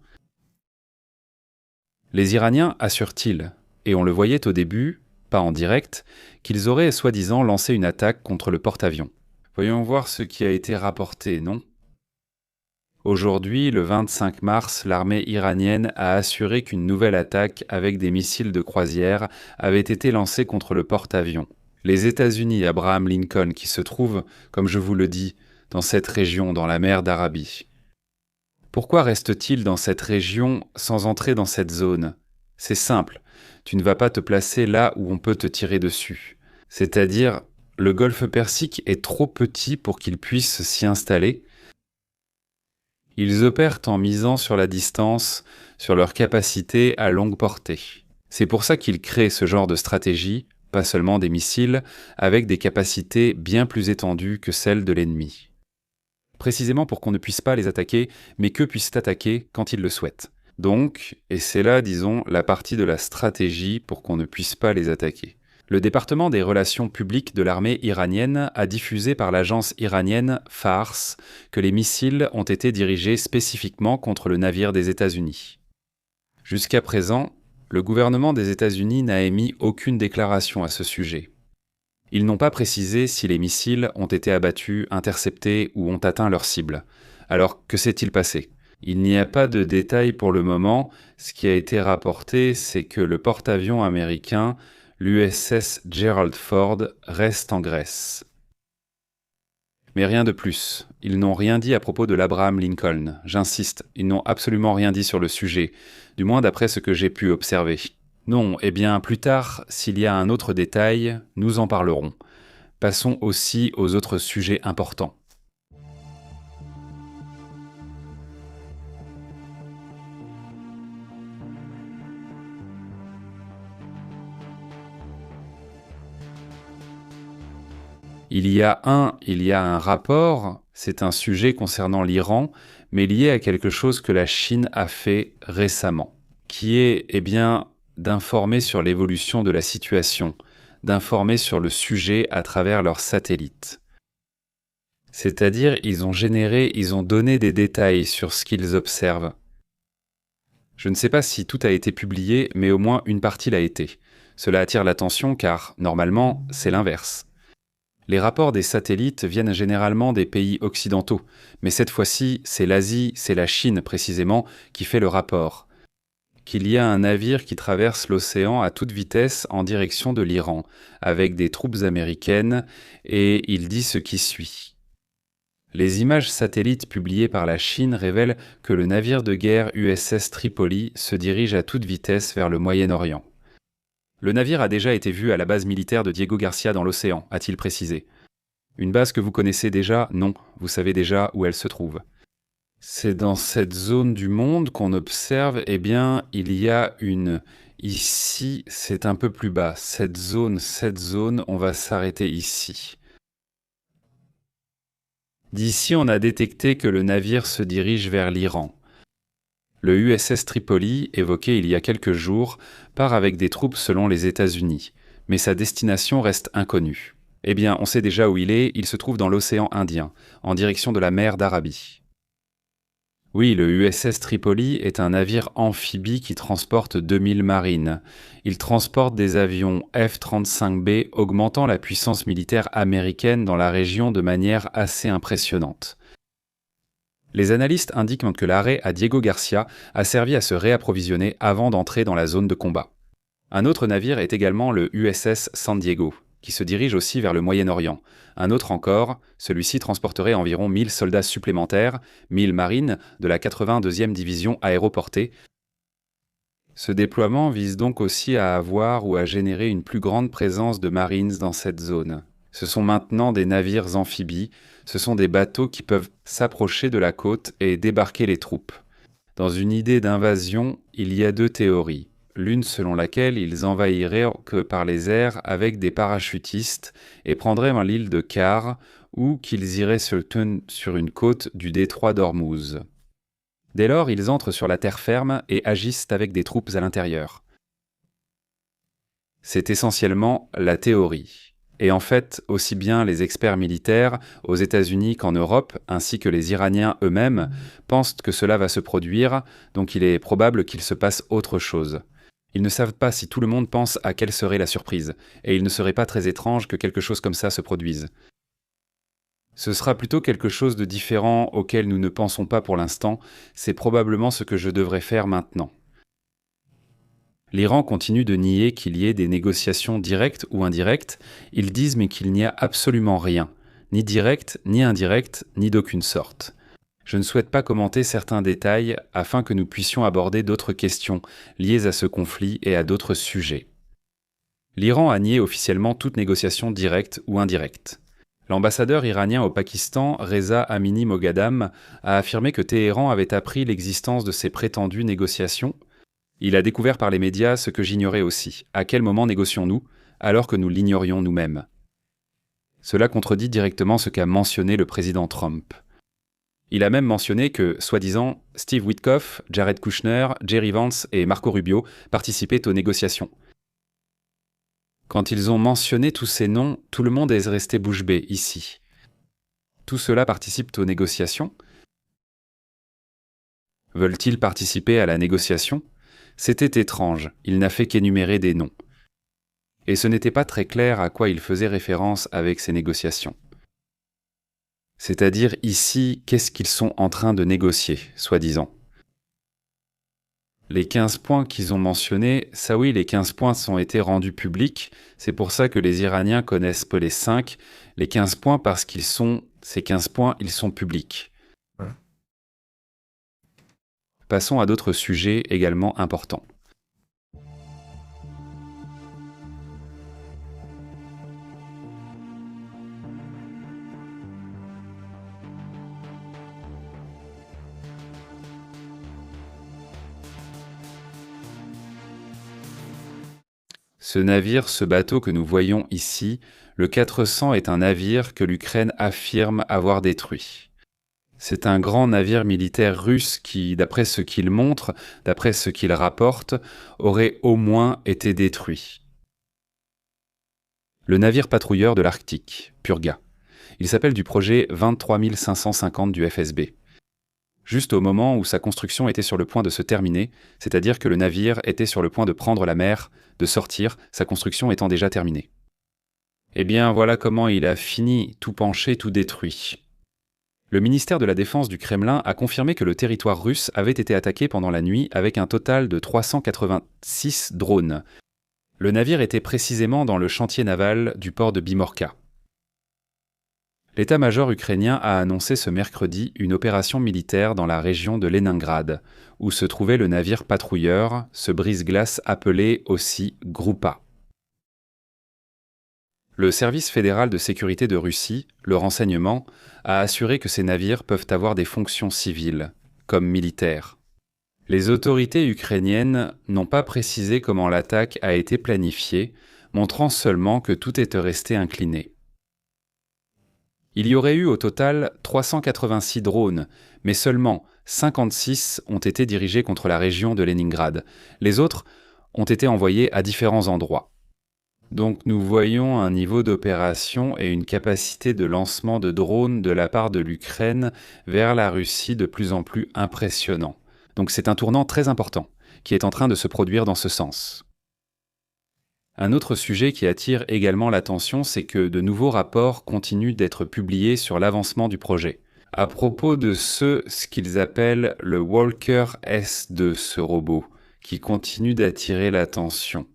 les Iraniens assurent-ils, et on le voyait au début, pas en direct, qu'ils auraient soi-disant lancé une attaque contre le porte-avions. Voyons voir ce qui a été rapporté, non? Aujourd'hui, le 25 mars, l'armée iranienne a assuré qu'une nouvelle attaque avec des missiles de croisière avait été lancée contre le porte-avions. Les États-Unis Abraham Lincoln, qui se trouvent, comme je vous le dis, dans cette région, dans la mer d'Arabie. Pourquoi reste-t-il dans cette région sans entrer dans cette zone? C'est simple, tu ne vas pas te placer là où on peut te tirer dessus. C'est-à-dire, le golfe Persique est trop petit pour qu'ils puissent s'y installer. Ils opèrent en misant sur la distance, sur leur capacité à longue portée. C'est pour ça qu'ils créent ce genre de stratégie, pas seulement des missiles, avec des capacités bien plus étendues que celles de l'ennemi. Précisément pour qu'on ne puisse pas les attaquer, mais qu'eux puissent attaquer quand ils le souhaitent. Donc, et c'est là, disons, la partie de la stratégie pour qu'on ne puisse pas les attaquer. Le département des relations publiques de l'armée iranienne a diffusé par l'agence iranienne Fars que les missiles ont été dirigés spécifiquement contre le navire des États-Unis. Jusqu'à présent, le gouvernement des États-Unis n'a émis aucune déclaration à ce sujet. Ils n'ont pas précisé si les missiles ont été abattus, interceptés ou ont atteint leur cible. Alors, que s'est-il passé? Il n'y a pas de détails pour le moment. Ce qui a été rapporté, c'est que le porte-avions américain, l'USS Gerald Ford, reste en Grèce. Mais rien de plus. Ils n'ont rien dit à propos de l'Abraham Lincoln. J'insiste, ils n'ont absolument rien dit sur le sujet, du moins d'après ce que j'ai pu observer. Non, plus tard, s'il y a un autre détail, nous en parlerons. Passons aussi aux autres sujets importants. Il y a un rapport, c'est un sujet concernant l'Iran, mais lié à quelque chose que la Chine a fait récemment, qui est, d'informer sur l'évolution de la situation, d'informer sur le sujet à travers leurs satellites. C'est-à-dire, ils ont donné des détails sur ce qu'ils observent. Je ne sais pas si tout a été publié, mais au moins une partie l'a été. Cela attire l'attention car, normalement, c'est l'inverse. Les rapports des satellites viennent généralement des pays occidentaux, mais cette fois-ci, c'est l'Asie, c'est la Chine précisément, qui fait le rapport. Qu'il y a un navire qui traverse l'océan à toute vitesse en direction de l'Iran, avec des troupes américaines, et il dit ce qui suit. Les images satellites publiées par la Chine révèlent que le navire de guerre USS Tripoli se dirige à toute vitesse vers le Moyen-Orient. Le navire a déjà été vu à la base militaire de Diego Garcia dans l'océan, a-t-il précisé. Une base que vous connaissez déjà? Non, vous savez déjà où elle se trouve. C'est dans cette zone du monde qu'on observe, il y a une... Ici, c'est un peu plus bas. Cette zone, on va s'arrêter ici. D'ici, on a détecté que le navire se dirige vers l'Iran. Le USS Tripoli, évoqué il y a quelques jours, part avec des troupes selon les États-Unis, mais sa destination reste inconnue. On sait déjà où il se trouve dans l'océan Indien, en direction de la mer d'Arabie. Oui, le USS Tripoli est un navire amphibie qui transporte 2000 marines. Il transporte des avions F-35B augmentant la puissance militaire américaine dans la région de manière assez impressionnante. Les analystes indiquent que l'arrêt à Diego Garcia a servi à se réapprovisionner avant d'entrer dans la zone de combat. Un autre navire est également le USS San Diego, qui se dirige aussi vers le Moyen-Orient. Un autre encore, celui-ci transporterait environ 1000 soldats supplémentaires, 1000 marines de la 82e division aéroportée. Ce déploiement vise donc aussi à avoir ou à générer une plus grande présence de Marines dans cette zone. Ce sont maintenant des navires amphibies, ce sont des bateaux qui peuvent s'approcher de la côte et débarquer les troupes. Dans une idée d'invasion, il y a deux théories. L'une selon laquelle ils envahiraient que par les airs avec des parachutistes et prendraient l'île de Kar, ou qu'ils iraient sur une côte du détroit d'Ormuz. Dès lors, ils entrent sur la terre ferme et agissent avec des troupes à l'intérieur. C'est essentiellement la théorie. Et en fait, aussi bien les experts militaires, aux États-Unis qu'en Europe, ainsi que les Iraniens eux-mêmes, pensent que cela va se produire, donc il est probable qu'il se passe autre chose. Ils ne savent pas si tout le monde pense à quelle serait la surprise, et il ne serait pas très étrange que quelque chose comme ça se produise. Ce sera plutôt quelque chose de différent auquel nous ne pensons pas pour l'instant, c'est probablement ce que je devrais faire maintenant. L'Iran continue de nier qu'il y ait des négociations directes ou indirectes, ils disent mais qu'il n'y a absolument rien, ni direct, ni indirect, ni d'aucune sorte. Je ne souhaite pas commenter certains détails afin que nous puissions aborder d'autres questions liées à ce conflit et à d'autres sujets. L'Iran a nié officiellement toute négociation directe ou indirecte. L'ambassadeur iranien au Pakistan, Reza Amini Moghadam, a affirmé que Téhéran avait appris l'existence de ces prétendues négociations. Il a découvert par les médias ce que j'ignorais aussi. À quel moment négocions-nous, alors que nous l'ignorions nous-mêmes? Cela contredit directement ce qu'a mentionné le président Trump. Il a même mentionné que, soi-disant, Steve Witkoff, Jared Kushner, Jerry Vance et Marco Rubio participaient aux négociations. Quand ils ont mentionné tous ces noms, tout le monde est resté bouche bée ici. Tout cela participe aux négociations? Veulent-ils participer à la négociation? C'était étrange, il n'a fait qu'énumérer des noms. Et ce n'était pas très clair à quoi il faisait référence avec ces négociations. C'est-à-dire ici, qu'est-ce qu'ils sont en train de négocier, soi-disant. Les 15 points qu'ils ont mentionnés, ça oui, les 15 points ont été rendus publics, c'est pour ça que les Iraniens connaissent peu les 5, les 15 points parce ces 15 points, ils sont publics. Passons à d'autres sujets également importants. Ce bateau que nous voyons ici, le 400 est un navire que l'Ukraine affirme avoir détruit. C'est un grand navire militaire russe qui, d'après ce qu'il montre, d'après ce qu'il rapporte, aurait au moins été détruit. Le navire patrouilleur de l'Arctique, Purga. Il s'appelle du projet 23 550 du FSB. Juste au moment où sa construction était sur le point de se terminer, c'est-à-dire que le navire était sur le point de prendre la mer, de sortir, sa construction étant déjà terminée. Voilà comment il a fini, tout penché, tout détruit. Le ministère de la Défense du Kremlin a confirmé que le territoire russe avait été attaqué pendant la nuit avec un total de 386 drones. Le navire était précisément dans le chantier naval du port de Bimorka. L'état-major ukrainien a annoncé ce mercredi une opération militaire dans la région de Leningrad, où se trouvait le navire patrouilleur, ce brise-glace appelé aussi Grupa. Le service fédéral de sécurité de Russie, le renseignement, a assuré que ces navires peuvent avoir des fonctions civiles, comme militaires. Les autorités ukrainiennes n'ont pas précisé comment l'attaque a été planifiée, montrant seulement que tout était resté incliné. Il y aurait eu au total 386 drones, mais seulement 56 ont été dirigés contre la région de Leningrad. Les autres ont été envoyés à différents endroits. Donc nous voyons un niveau d'opération et une capacité de lancement de drones de la part de l'Ukraine vers la Russie de plus en plus impressionnant. Donc c'est un tournant très important qui est en train de se produire dans ce sens. Un autre sujet qui attire également l'attention, c'est que de nouveaux rapports continuent d'être publiés sur l'avancement du projet. À propos de ce qu'ils appellent le Walker S2, ce robot, qui continue d'attirer l'attention.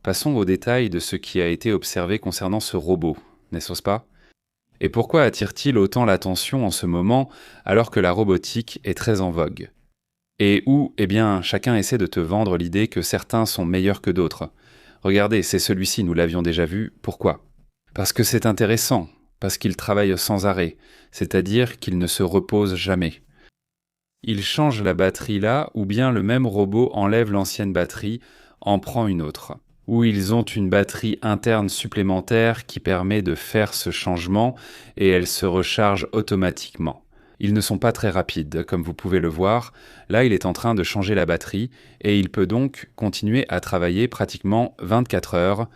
Passons aux détails de ce qui a été observé concernant ce robot, n'est-ce pas? Et pourquoi attire-t-il autant l'attention en ce moment alors que la robotique est très en vogue? Et où, chacun essaie de te vendre l'idée que certains sont meilleurs que d'autres. Regardez, c'est celui-ci, nous l'avions déjà vu. Pourquoi? Parce que c'est intéressant, parce qu'il travaille sans arrêt, c'est-à-dire qu'il ne se repose jamais. Il change la batterie là, ou bien le même robot enlève l'ancienne batterie, en prend une autre. Ou ils ont une batterie interne supplémentaire qui permet de faire ce changement et elle se recharge automatiquement. Ils ne sont pas très rapides, comme vous pouvez le voir. Là, il est en train de changer la batterie et il peut donc continuer à travailler pratiquement 24 heures.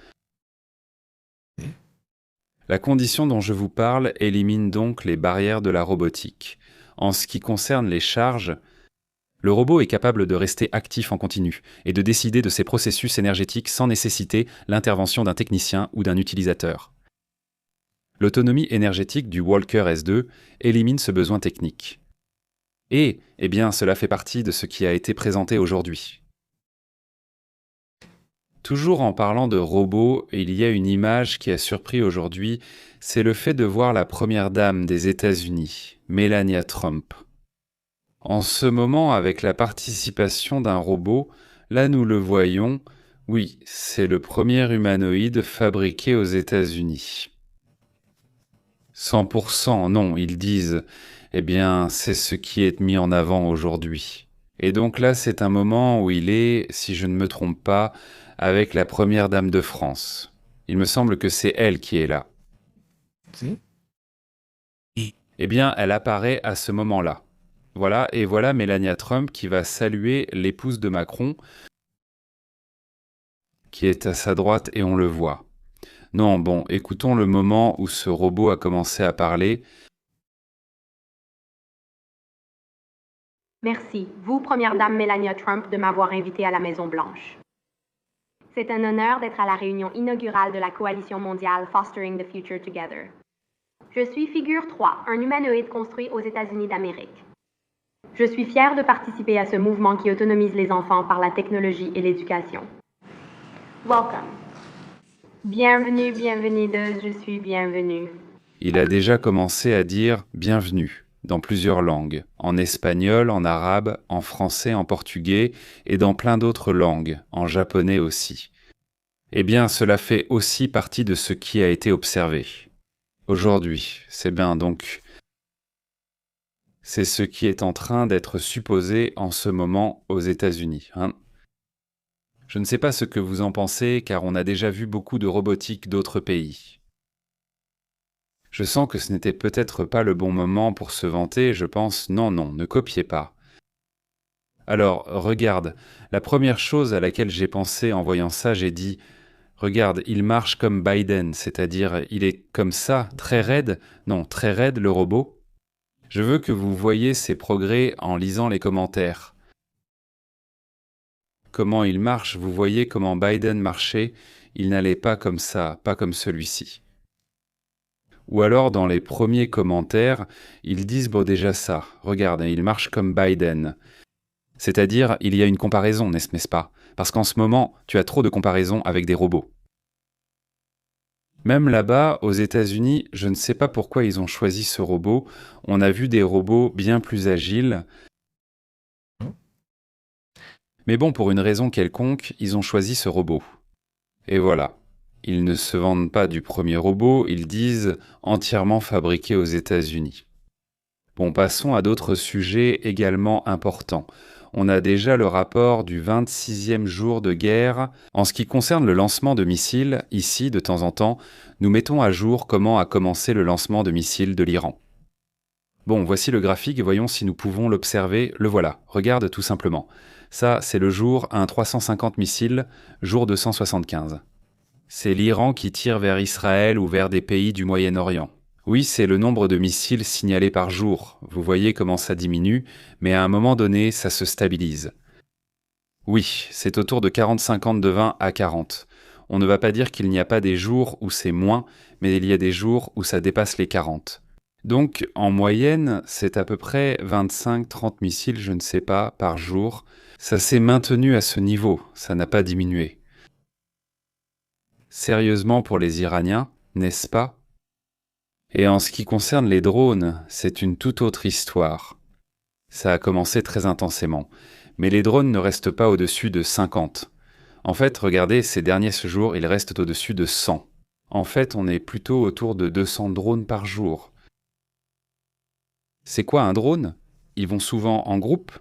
La condition dont je vous parle élimine donc les barrières de la robotique. En ce qui concerne les charges, le robot est capable de rester actif en continu et de décider de ses processus énergétiques sans nécessiter l'intervention d'un technicien ou d'un utilisateur. L'autonomie énergétique du Walker S2 élimine ce besoin technique. Et, cela fait partie de ce qui a été présenté aujourd'hui. Toujours en parlant de robots, il y a une image qui a surpris aujourd'hui, c'est le fait de voir la première dame des États-Unis, Melania Trump. En ce moment, avec la participation d'un robot, là nous le voyons, oui, c'est le premier humanoïde fabriqué aux États-Unis. 100%, non, ils disent, c'est ce qui est mis en avant aujourd'hui. Et donc là, c'est un moment où il est, si je ne me trompe pas, avec la première dame de France. Il me semble que c'est elle qui est là. Si. Elle apparaît à ce moment-là. Voilà, et voilà Melania Trump qui va saluer l'épouse de Macron, qui est à sa droite et on le voit. Non, bon, écoutons le moment où ce robot a commencé à parler. Merci, vous, Première Dame Melania Trump, de m'avoir invité à la Maison-Blanche. C'est un honneur d'être à la réunion inaugurale de la Coalition mondiale Fostering the Future Together. Je suis Figure 3, un humanoïde construit aux États-Unis d'Amérique. Je suis fière de participer à ce mouvement qui autonomise les enfants par la technologie et l'éducation. Welcome. Bienvenue, bienvenideuse, je suis bienvenue. Il a déjà commencé à dire « bienvenue » dans plusieurs langues, en espagnol, en arabe, en français, en portugais et dans plein d'autres langues, en japonais aussi. Cela fait aussi partie de ce qui a été observé. Aujourd'hui, c'est ce qui est en train d'être supposé en ce moment aux États-Unis. Je ne sais pas ce que vous en pensez, car on a déjà vu beaucoup de robotique d'autres pays. Je sens que ce n'était peut-être pas le bon moment pour se vanter, je pense non, ne copiez pas. Alors, regarde, la première chose à laquelle j'ai pensé en voyant ça, j'ai dit « Regarde, il marche comme Biden, c'est-à-dire il est comme ça, très raide, le robot. » Je veux que vous voyiez ses progrès en lisant les commentaires. Comment il marche, vous voyez comment Biden marchait, il n'allait pas comme ça, pas comme celui-ci. Ou alors dans les premiers commentaires, ils disent déjà ça, regarde, il marche comme Biden. C'est-à-dire, il y a une comparaison, n'est-ce pas? Parce qu'en ce moment, tu as trop de comparaisons avec des robots. Même là-bas, aux États-Unis, je ne sais pas pourquoi ils ont choisi ce robot. On a vu des robots bien plus agiles. Mais bon, pour une raison quelconque, ils ont choisi ce robot. Et voilà. Ils ne se vendent pas du premier robot, ils disent entièrement fabriqué aux États-Unis. Bon, passons à d'autres sujets également importants. On a déjà le rapport du 26e jour de guerre. En ce qui concerne le lancement de missiles, ici, de temps en temps, nous mettons à jour comment a commencé le lancement de missiles de l'Iran. Bon, voici le graphique et voyons si nous pouvons l'observer. Le voilà, regarde tout simplement. Ça, c'est le jour 1 350 missiles, jour 275. C'est l'Iran qui tire vers Israël ou vers des pays du Moyen-Orient. Oui, c'est le nombre de missiles signalés par jour. Vous voyez comment ça diminue, mais à un moment donné, ça se stabilise. Oui, c'est autour de 40-50 de 20 à 40. On ne va pas dire qu'il n'y a pas des jours où c'est moins, mais il y a des jours où ça dépasse les 40. Donc, en moyenne, c'est à peu près 25-30 missiles, je ne sais pas, par jour. Ça s'est maintenu à ce niveau, ça n'a pas diminué. Sérieusement pour les Iraniens, n'est-ce pas ? Et en ce qui concerne les drones, c'est une toute autre histoire. Ça a commencé très intensément, mais les drones ne restent pas au-dessus de 50. En fait, regardez, ces derniers jours, ils restent au-dessus de 100. En fait, on est plutôt autour de 200 drones par jour. C'est quoi un drone ? Ils vont souvent en groupe ?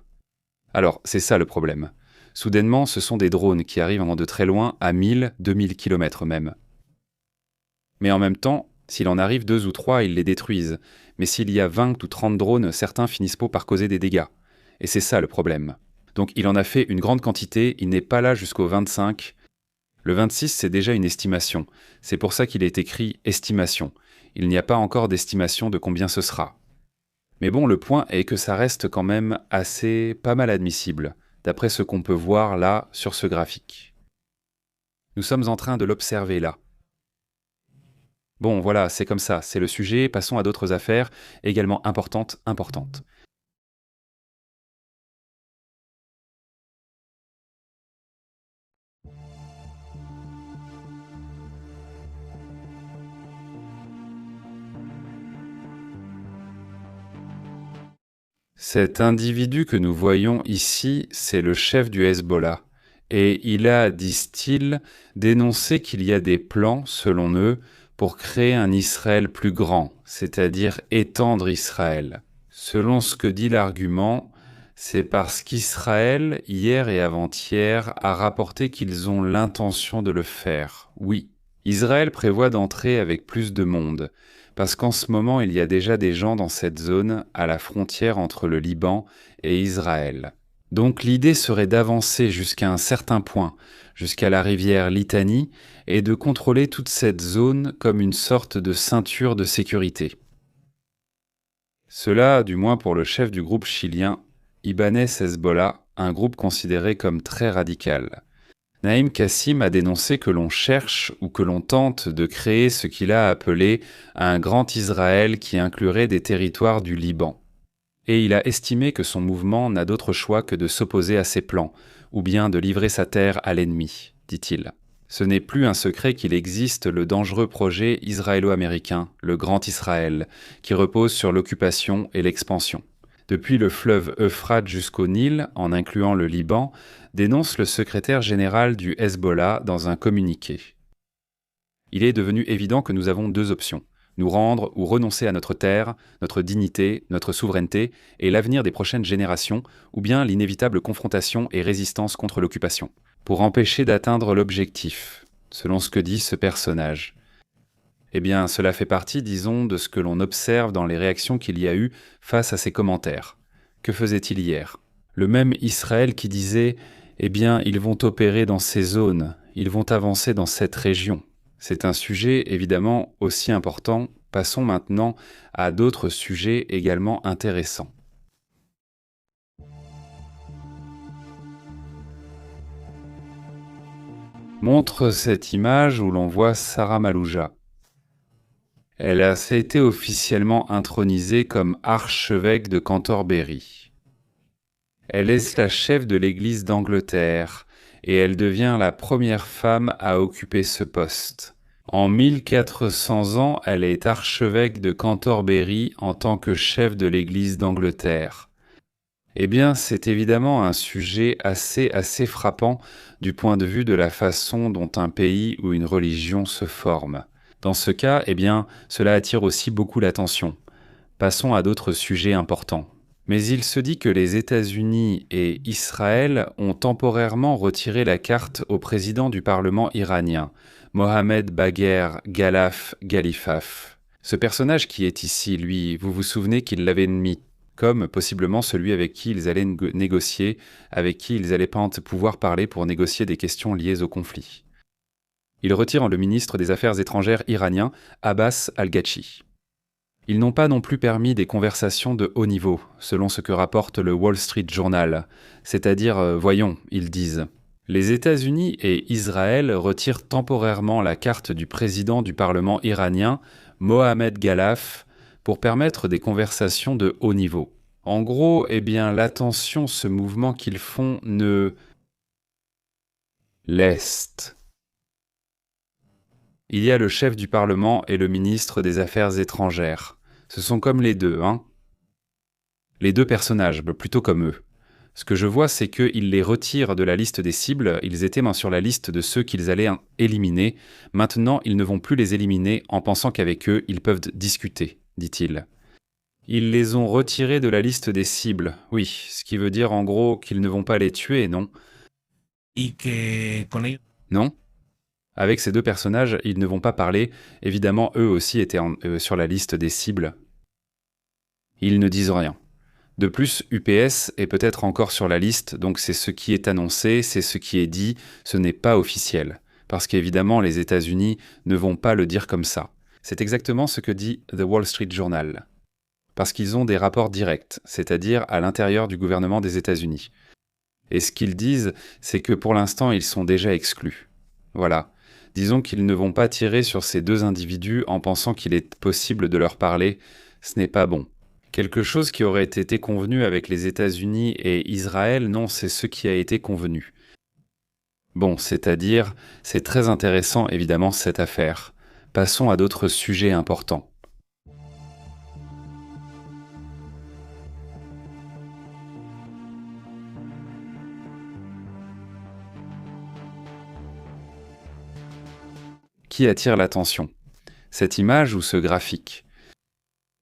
Alors, c'est ça le problème. Soudainement, ce sont des drones qui arrivent de très loin, à 1000, 2000 km même. Mais en même temps, s'il en arrive 2 ou 3, ils les détruisent. Mais s'il y a 20 ou 30 drones, certains finissent par causer des dégâts. Et c'est ça le problème. Donc il en a fait une grande quantité, il n'est pas là jusqu'au 25. Le 26, c'est déjà une estimation. C'est pour ça qu'il est écrit « estimation ». Il n'y a pas encore d'estimation de combien ce sera. Mais bon, le point est que ça reste quand même pas mal admissible, d'après ce qu'on peut voir là sur ce graphique. Nous sommes en train de l'observer là. Bon, voilà, c'est comme ça, c'est le sujet, passons à d'autres affaires, également importantes. Cet individu que nous voyons ici, c'est le chef du Hezbollah. Et il a, disent-ils, dénoncé qu'il y a des plans, selon eux, pour créer un Israël plus grand, c'est-à-dire étendre Israël. Selon ce que dit l'argument, c'est parce qu'Israël, hier et avant-hier, a rapporté qu'ils ont l'intention de le faire. Oui, Israël prévoit d'entrer avec plus de monde, parce qu'en ce moment, il y a déjà des gens dans cette zone, à la frontière entre le Liban et Israël. Donc l'idée serait d'avancer jusqu'à un certain point, jusqu'à la rivière Litanie, et de contrôler toute cette zone comme une sorte de ceinture de sécurité. Cela, du moins pour le chef du groupe chilien, Ibanez Hezbollah, un groupe considéré comme très radical. Naïm Kassim a dénoncé que l'on cherche ou que l'on tente de créer ce qu'il a appelé un grand Israël qui inclurait des territoires du Liban. Et il a estimé que son mouvement n'a d'autre choix que de s'opposer à ses plans, ou bien de livrer sa terre à l'ennemi, dit-il. Ce n'est plus un secret qu'il existe le dangereux projet israélo-américain, le Grand Israël, qui repose sur l'occupation et l'expansion. Depuis le fleuve Euphrate jusqu'au Nil, en incluant le Liban, dénonce le secrétaire général du Hezbollah dans un communiqué. Il est devenu évident que nous avons 2 options. Nous rendre ou renoncer à notre terre, notre dignité, notre souveraineté et l'avenir des prochaines générations, ou bien l'inévitable confrontation et résistance contre l'occupation, pour empêcher d'atteindre l'objectif, selon ce que dit ce personnage. Eh bien, cela fait partie, disons, de ce que l'on observe dans les réactions qu'il y a eu face à ces commentaires. Que faisait-il hier ? Le même Israël qui disait « Eh bien, ils vont opérer dans ces zones, ils vont avancer dans cette région ». C'est un sujet évidemment aussi important. Passons maintenant à d'autres sujets également intéressants. Montre cette image où l'on voit Sarah Malouja. Elle a été officiellement intronisée comme archevêque de Cantorbéry. Elle est la chef de l'Église d'Angleterre et elle devient la première femme à occuper ce poste. En 1400 ans, elle est archevêque de Cantorbéry en tant que chef de l'Église d'Angleterre. Eh bien, c'est évidemment un sujet assez frappant du point de vue de la façon dont un pays ou une religion se forme. Dans ce cas, eh bien, cela attire aussi beaucoup l'attention. Passons à d'autres sujets importants. Mais il se dit que les États-Unis et Israël ont temporairement retiré la carte au président du Parlement iranien, Mohamed Bagher Ghalibaf. Ce personnage qui est ici, lui, vous vous souvenez qu'il l'avait mis comme possiblement celui avec qui ils allaient négocier, avec qui ils allaient pouvoir parler pour négocier des questions liées au conflit. Il retire le ministre des Affaires étrangères iranien, Abbas Al-Ghachi. Ils n'ont pas non plus permis des conversations de haut niveau, selon ce que rapporte le Wall Street Journal. C'est-à-dire, voyons, ils disent. Les États-Unis et Israël retirent temporairement la carte du président du Parlement iranien, Mohamed Ghalibaf, pour permettre des conversations de haut niveau. En gros, eh bien, l'attention, ce mouvement qu'ils font ne l'est. Il y a le chef du Parlement et le ministre des Affaires étrangères. Ce sont comme les deux, hein. Les deux personnages, plutôt comme eux. Ce que je vois, c'est qu'ils les retirent de la liste des cibles. Ils étaient sur la liste de ceux qu'ils allaient éliminer. Maintenant, ils ne vont plus les éliminer en pensant qu'avec eux, ils peuvent discuter, dit-il. Ils les ont retirés de la liste des cibles. Oui, ce qui veut dire en gros qu'ils ne vont pas les tuer, non? Non? Avec ces deux personnages, ils ne vont pas parler. Évidemment, eux aussi étaient sur la liste des cibles. Ils ne disent rien. De plus, UPS est peut-être encore sur la liste, donc c'est ce qui est annoncé, c'est ce qui est dit, ce n'est pas officiel. Parce qu'évidemment, les États-Unis ne vont pas le dire comme ça. C'est exactement ce que dit The Wall Street Journal. Parce qu'ils ont des rapports directs, c'est-à-dire à l'intérieur du gouvernement des États-Unis. Et ce qu'ils disent, c'est que pour l'instant, ils sont déjà exclus. Voilà. Disons qu'ils ne vont pas tirer sur ces deux individus en pensant qu'il est possible de leur parler. Ce n'est pas bon. Quelque chose qui aurait été convenu avec les États-Unis et Israël, non, c'est ce qui a été convenu. Bon, c'est-à-dire, c'est très intéressant évidemment cette affaire. Passons à d'autres sujets importants. Qui attire l'attention? Cette image ou ce graphique?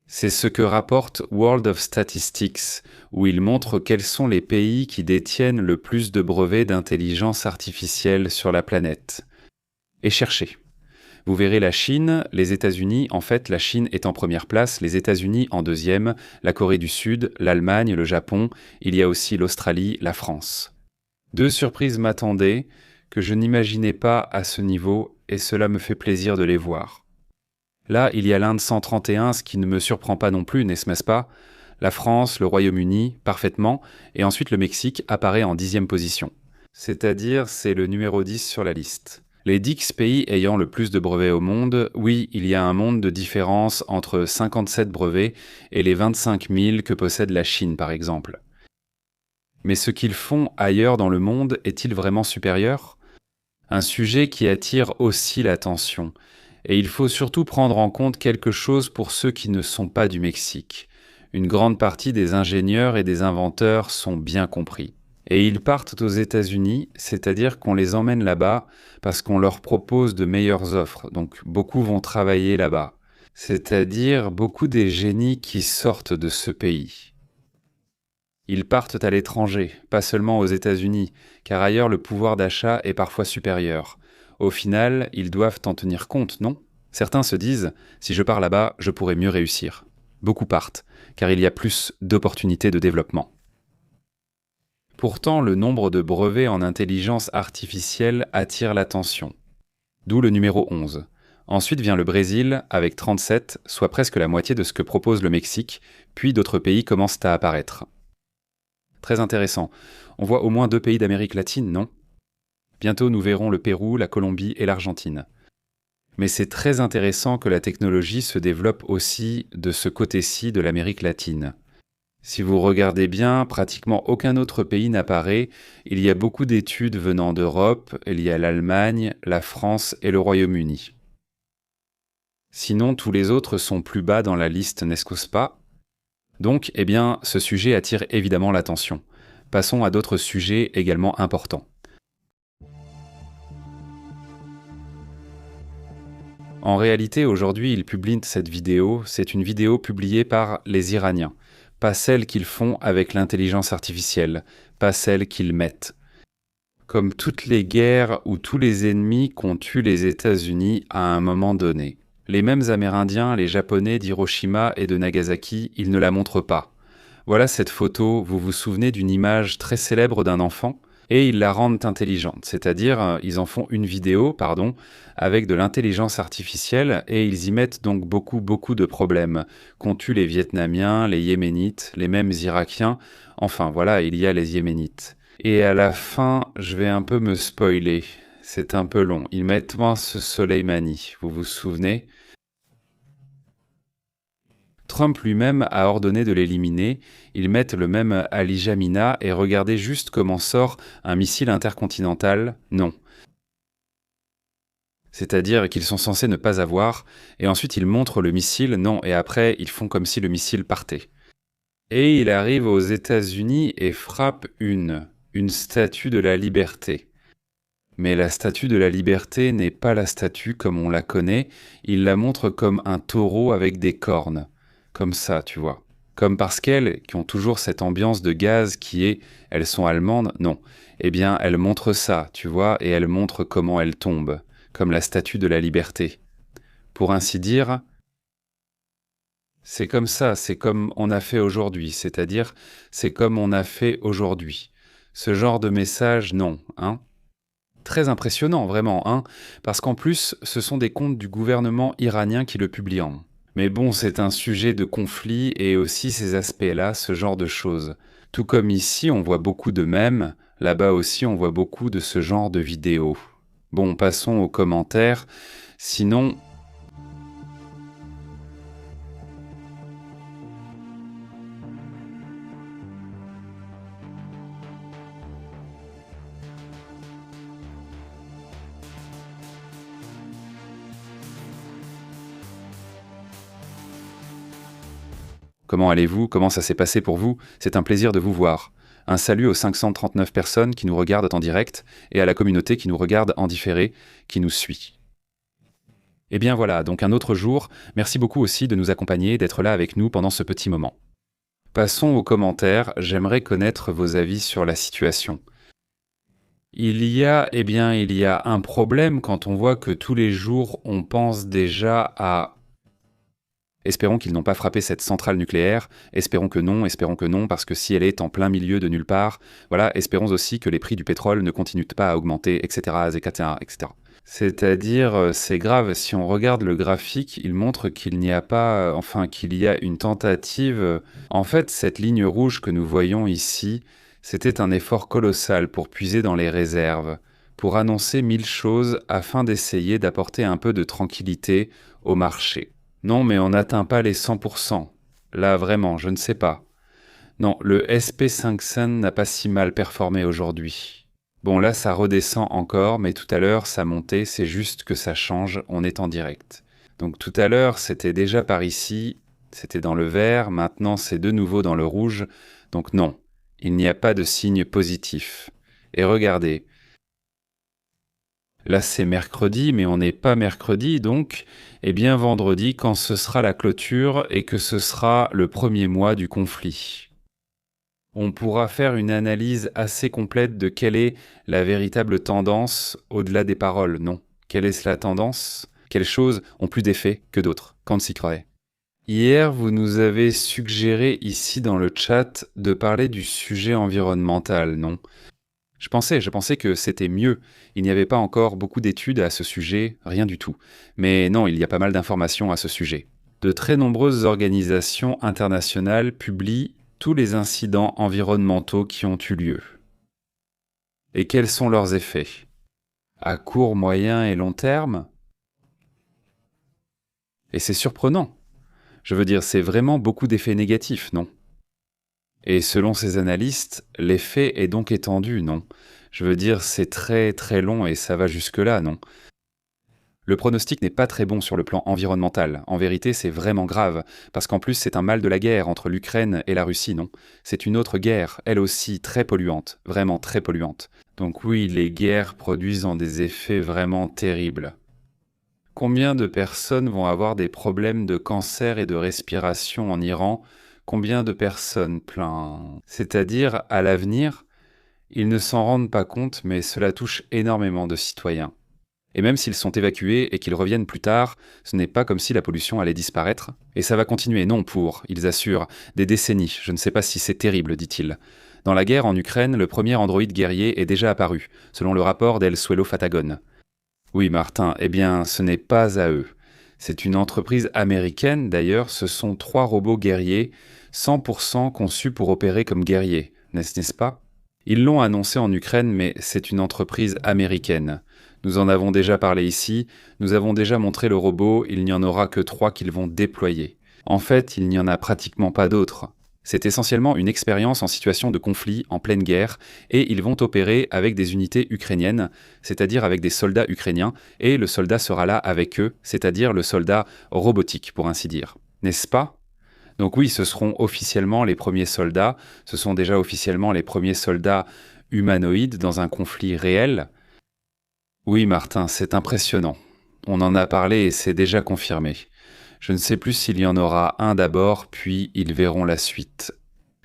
C'est ce que rapporte World of Statistics, où il montre quels sont les pays qui détiennent le plus de brevets d'intelligence artificielle sur la planète. Et cherchez. Vous verrez la Chine, les États-Unis, en fait la Chine est en première place, les États-Unis en deuxième, la Corée du Sud, l'Allemagne, le Japon, il y a aussi l'Australie, la France. Deux surprises m'attendaient, que je n'imaginais pas à ce niveau, et cela me fait plaisir de les voir. Là, il y a l'Inde 131, ce qui ne me surprend pas non plus, n'est-ce pas? La France, le Royaume-Uni, parfaitement, et ensuite le Mexique apparaît en 10e position. C'est-à-dire, c'est le numéro 10 sur la liste. Les 10 pays ayant le plus de brevets au monde, oui, il y a un monde de différence entre 57 brevets et les 25 000 que possède la Chine, par exemple. Mais ce qu'ils font ailleurs dans le monde est-il vraiment supérieur? Un sujet qui attire aussi l'attention. Et il faut surtout prendre en compte quelque chose pour ceux qui ne sont pas du Mexique. Une grande partie des ingénieurs et des inventeurs sont bien compris. Et ils partent aux États-Unis, c'est-à-dire qu'on les emmène là-bas parce qu'on leur propose de meilleures offres. Donc beaucoup vont travailler là-bas. C'est-à-dire beaucoup des génies qui sortent de ce pays. Ils partent à l'étranger, pas seulement aux États-Unis, car ailleurs le pouvoir d'achat est parfois supérieur. Au final, ils doivent en tenir compte, non? Certains se disent, si je pars là-bas, je pourrai mieux réussir. Beaucoup partent, car il y a plus d'opportunités de développement. Pourtant, le nombre de brevets en intelligence artificielle attire l'attention. D'où le numéro 11. Ensuite vient le Brésil, avec 37, soit presque la moitié de ce que propose le Mexique, puis d'autres pays commencent à apparaître. Très intéressant. On voit au moins 2 pays d'Amérique latine, non? Bientôt, nous verrons le Pérou, la Colombie et l'Argentine. Mais c'est très intéressant que la technologie se développe aussi de ce côté-ci de l'Amérique latine. Si vous regardez bien, pratiquement aucun autre pays n'apparaît. Il y a beaucoup d'études venant d'Europe, il y a l'Allemagne, la France et le Royaume-Uni. Sinon, tous les autres sont plus bas dans la liste, n'est-ce pas? Donc, eh bien, ce sujet attire évidemment l'attention. Passons à d'autres sujets également importants. En réalité, aujourd'hui, ils publient cette vidéo. C'est une vidéo publiée par les Iraniens. Pas celle qu'ils font avec l'intelligence artificielle, pas celle qu'ils mettent. Comme toutes les guerres ou tous les ennemis qu'ont eu les États-Unis à un moment donné. Les mêmes Amérindiens, les Japonais d'Hiroshima et de Nagasaki, ils ne la montrent pas. Voilà cette photo, vous vous souvenez d'une image très célèbre d'un enfant? Et ils la rendent intelligente, c'est-à-dire ils en font une vidéo, avec de l'intelligence artificielle et ils y mettent donc beaucoup de problèmes qu'ont eu les Vietnamiens, les Yéménites, les mêmes Irakiens, enfin voilà, il y a les Yéménites. Et à la fin, je vais un peu me spoiler, c'est un peu long, ils mettent ce Soleimani, vous vous souvenez? Trump lui-même a ordonné de l'éliminer, ils mettent le même Ali Jamina et regardez juste comment sort un missile intercontinental, non. C'est-à-dire qu'ils sont censés ne pas avoir, et ensuite ils montrent le missile, non, et après ils font comme si le missile partait. Et il arrive aux États-Unis et frappe une statue de la liberté. Mais la statue de la liberté n'est pas la statue comme on la connaît, il la montre comme un taureau avec des cornes. Comme ça, tu vois. Comme parce qu'elles, qui ont toujours cette ambiance de gaz qui est « elles sont allemandes », non. Eh bien, elles montrent ça, tu vois, et elles montrent comment elles tombent, comme la statue de la liberté. Pour ainsi dire, c'est comme ça, c'est comme on a fait aujourd'hui, c'est-à-dire, c'est comme on a fait aujourd'hui. Ce genre de message, non, hein. Très impressionnant, vraiment, hein, parce qu'en plus, ce sont des comptes du gouvernement iranien qui le publient. Mais bon, c'est un sujet de conflit et aussi ces aspects-là, ce genre de choses. Tout comme ici, on voit beaucoup de mèmes, là-bas aussi, on voit beaucoup de ce genre de vidéos. Bon, passons aux commentaires. Sinon... Comment allez-vous? Comment ça s'est passé pour vous? C'est un plaisir de vous voir. Un salut aux 539 personnes qui nous regardent en direct et à la communauté qui nous regarde en différé, qui nous suit. Et bien voilà, donc un autre jour. Merci beaucoup aussi de nous accompagner, d'être là avec nous pendant ce petit moment. Passons aux commentaires. J'aimerais connaître vos avis sur la situation. Il y a un problème quand on voit que tous les jours on pense déjà à... Espérons qu'ils n'ont pas frappé cette centrale nucléaire, espérons que non, parce que si elle est en plein milieu de nulle part, voilà, espérons aussi que les prix du pétrole ne continuent pas à augmenter, etc., etc. C'est-à-dire, c'est grave, si on regarde le graphique, il montre qu'il n'y a pas, qu'il y a une tentative. En fait, cette ligne rouge que nous voyons ici, c'était un effort colossal pour puiser dans les réserves, pour annoncer 1000 choses afin d'essayer d'apporter un peu de tranquillité au marché. Non, mais on n'atteint pas les 100%. Là, vraiment, je ne sais pas. Non, le SP500 n'a pas si mal performé aujourd'hui. Bon, là, ça redescend encore, mais tout à l'heure, ça montait, c'est juste que ça change, on est en direct. Donc tout à l'heure, c'était déjà par ici, c'était dans le vert, maintenant c'est de nouveau dans le rouge, donc non, il n'y a pas de signe positif. Et regardez, là c'est mercredi, mais on n'est pas mercredi, donc, eh bien vendredi, quand ce sera la clôture et que ce sera le premier mois du conflit. On pourra faire une analyse assez complète de quelle est la véritable tendance au-delà des paroles, non. Quelle est la tendance? Quelles choses ont plus d'effet que d'autres? Quand s'y croirait. Hier, vous nous avez suggéré ici dans le chat de parler du sujet environnemental, non? Je pensais que c'était mieux. Il n'y avait pas encore beaucoup d'études à ce sujet, rien du tout. Mais non, il y a pas mal d'informations à ce sujet. De très nombreuses organisations internationales publient tous les incidents environnementaux qui ont eu lieu. Et quels sont leurs effets? À court, moyen et long terme? Et c'est surprenant. Je veux dire, c'est vraiment beaucoup d'effets négatifs, non? Et selon ces analystes, l'effet est donc étendu, non? Je veux dire, c'est très très long et ça va jusque-là, non? Le pronostic n'est pas très bon sur le plan environnemental. En vérité, c'est vraiment grave, parce qu'en plus, c'est un mal de la guerre entre l'Ukraine et la Russie, non? C'est une autre guerre, elle aussi très polluante, vraiment très polluante. Donc oui, les guerres produisent des effets vraiment terribles. Combien de personnes vont avoir des problèmes de cancer et de respiration en Iran? Combien de personnes plein? C'est-à-dire, à l'avenir, ils ne s'en rendent pas compte, mais cela touche énormément de citoyens. Et même s'ils sont évacués et qu'ils reviennent plus tard, ce n'est pas comme si la pollution allait disparaître. Et ça va continuer, non pour, ils assurent, des décennies. Je ne sais pas si c'est terrible, dit-il. Dans la guerre en Ukraine, le premier androïde guerrier est déjà apparu, selon le rapport d'El Suelo Fatagon. Oui, Martin, eh bien, ce n'est pas à eux. C'est une entreprise américaine, d'ailleurs, ce sont 3 robots guerriers, 100% conçus pour opérer comme guerriers, n'est-ce pas? Ils l'ont annoncé en Ukraine, mais c'est une entreprise américaine. Nous en avons déjà parlé ici, nous avons déjà montré le robot, il n'y en aura que 3 qu'ils vont déployer. En fait, il n'y en a pratiquement pas d'autres. C'est essentiellement une expérience en situation de conflit, en pleine guerre, et ils vont opérer avec des unités ukrainiennes, c'est-à-dire avec des soldats ukrainiens, et le soldat sera là avec eux, c'est-à-dire le soldat robotique, pour ainsi dire. N'est-ce pas? Donc oui, ce seront officiellement les premiers soldats, ce sont déjà officiellement les premiers soldats humanoïdes dans un conflit réel. Oui, Martin, c'est impressionnant. On en a parlé et c'est déjà confirmé. Je ne sais plus s'il y en aura un d'abord, puis ils verront la suite.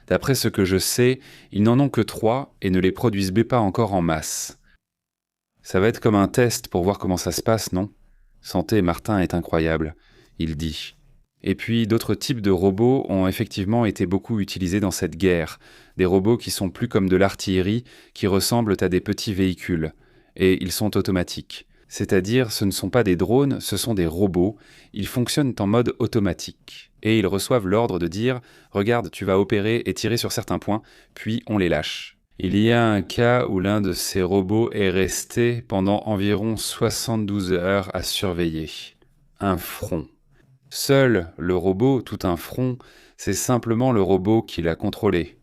D'après ce que je sais, ils n'en ont que 3 et ne les produisent pas encore en masse. Ça va être comme un test pour voir comment ça se passe, non? Santé, Martin est incroyable, il dit. Et puis d'autres types de robots ont effectivement été beaucoup utilisés dans cette guerre. Des robots qui sont plus comme de l'artillerie, qui ressemblent à des petits véhicules. Et ils sont automatiques. C'est-à-dire, ce ne sont pas des drones, ce sont des robots. Ils fonctionnent en mode automatique. Et ils reçoivent l'ordre de dire « Regarde, tu vas opérer et tirer sur certains points, puis on les lâche ». Il y a un cas où l'un de ces robots est resté pendant environ 72 heures à surveiller. Un front. Seul le robot, tout un front, c'est simplement le robot qui l'a contrôlé.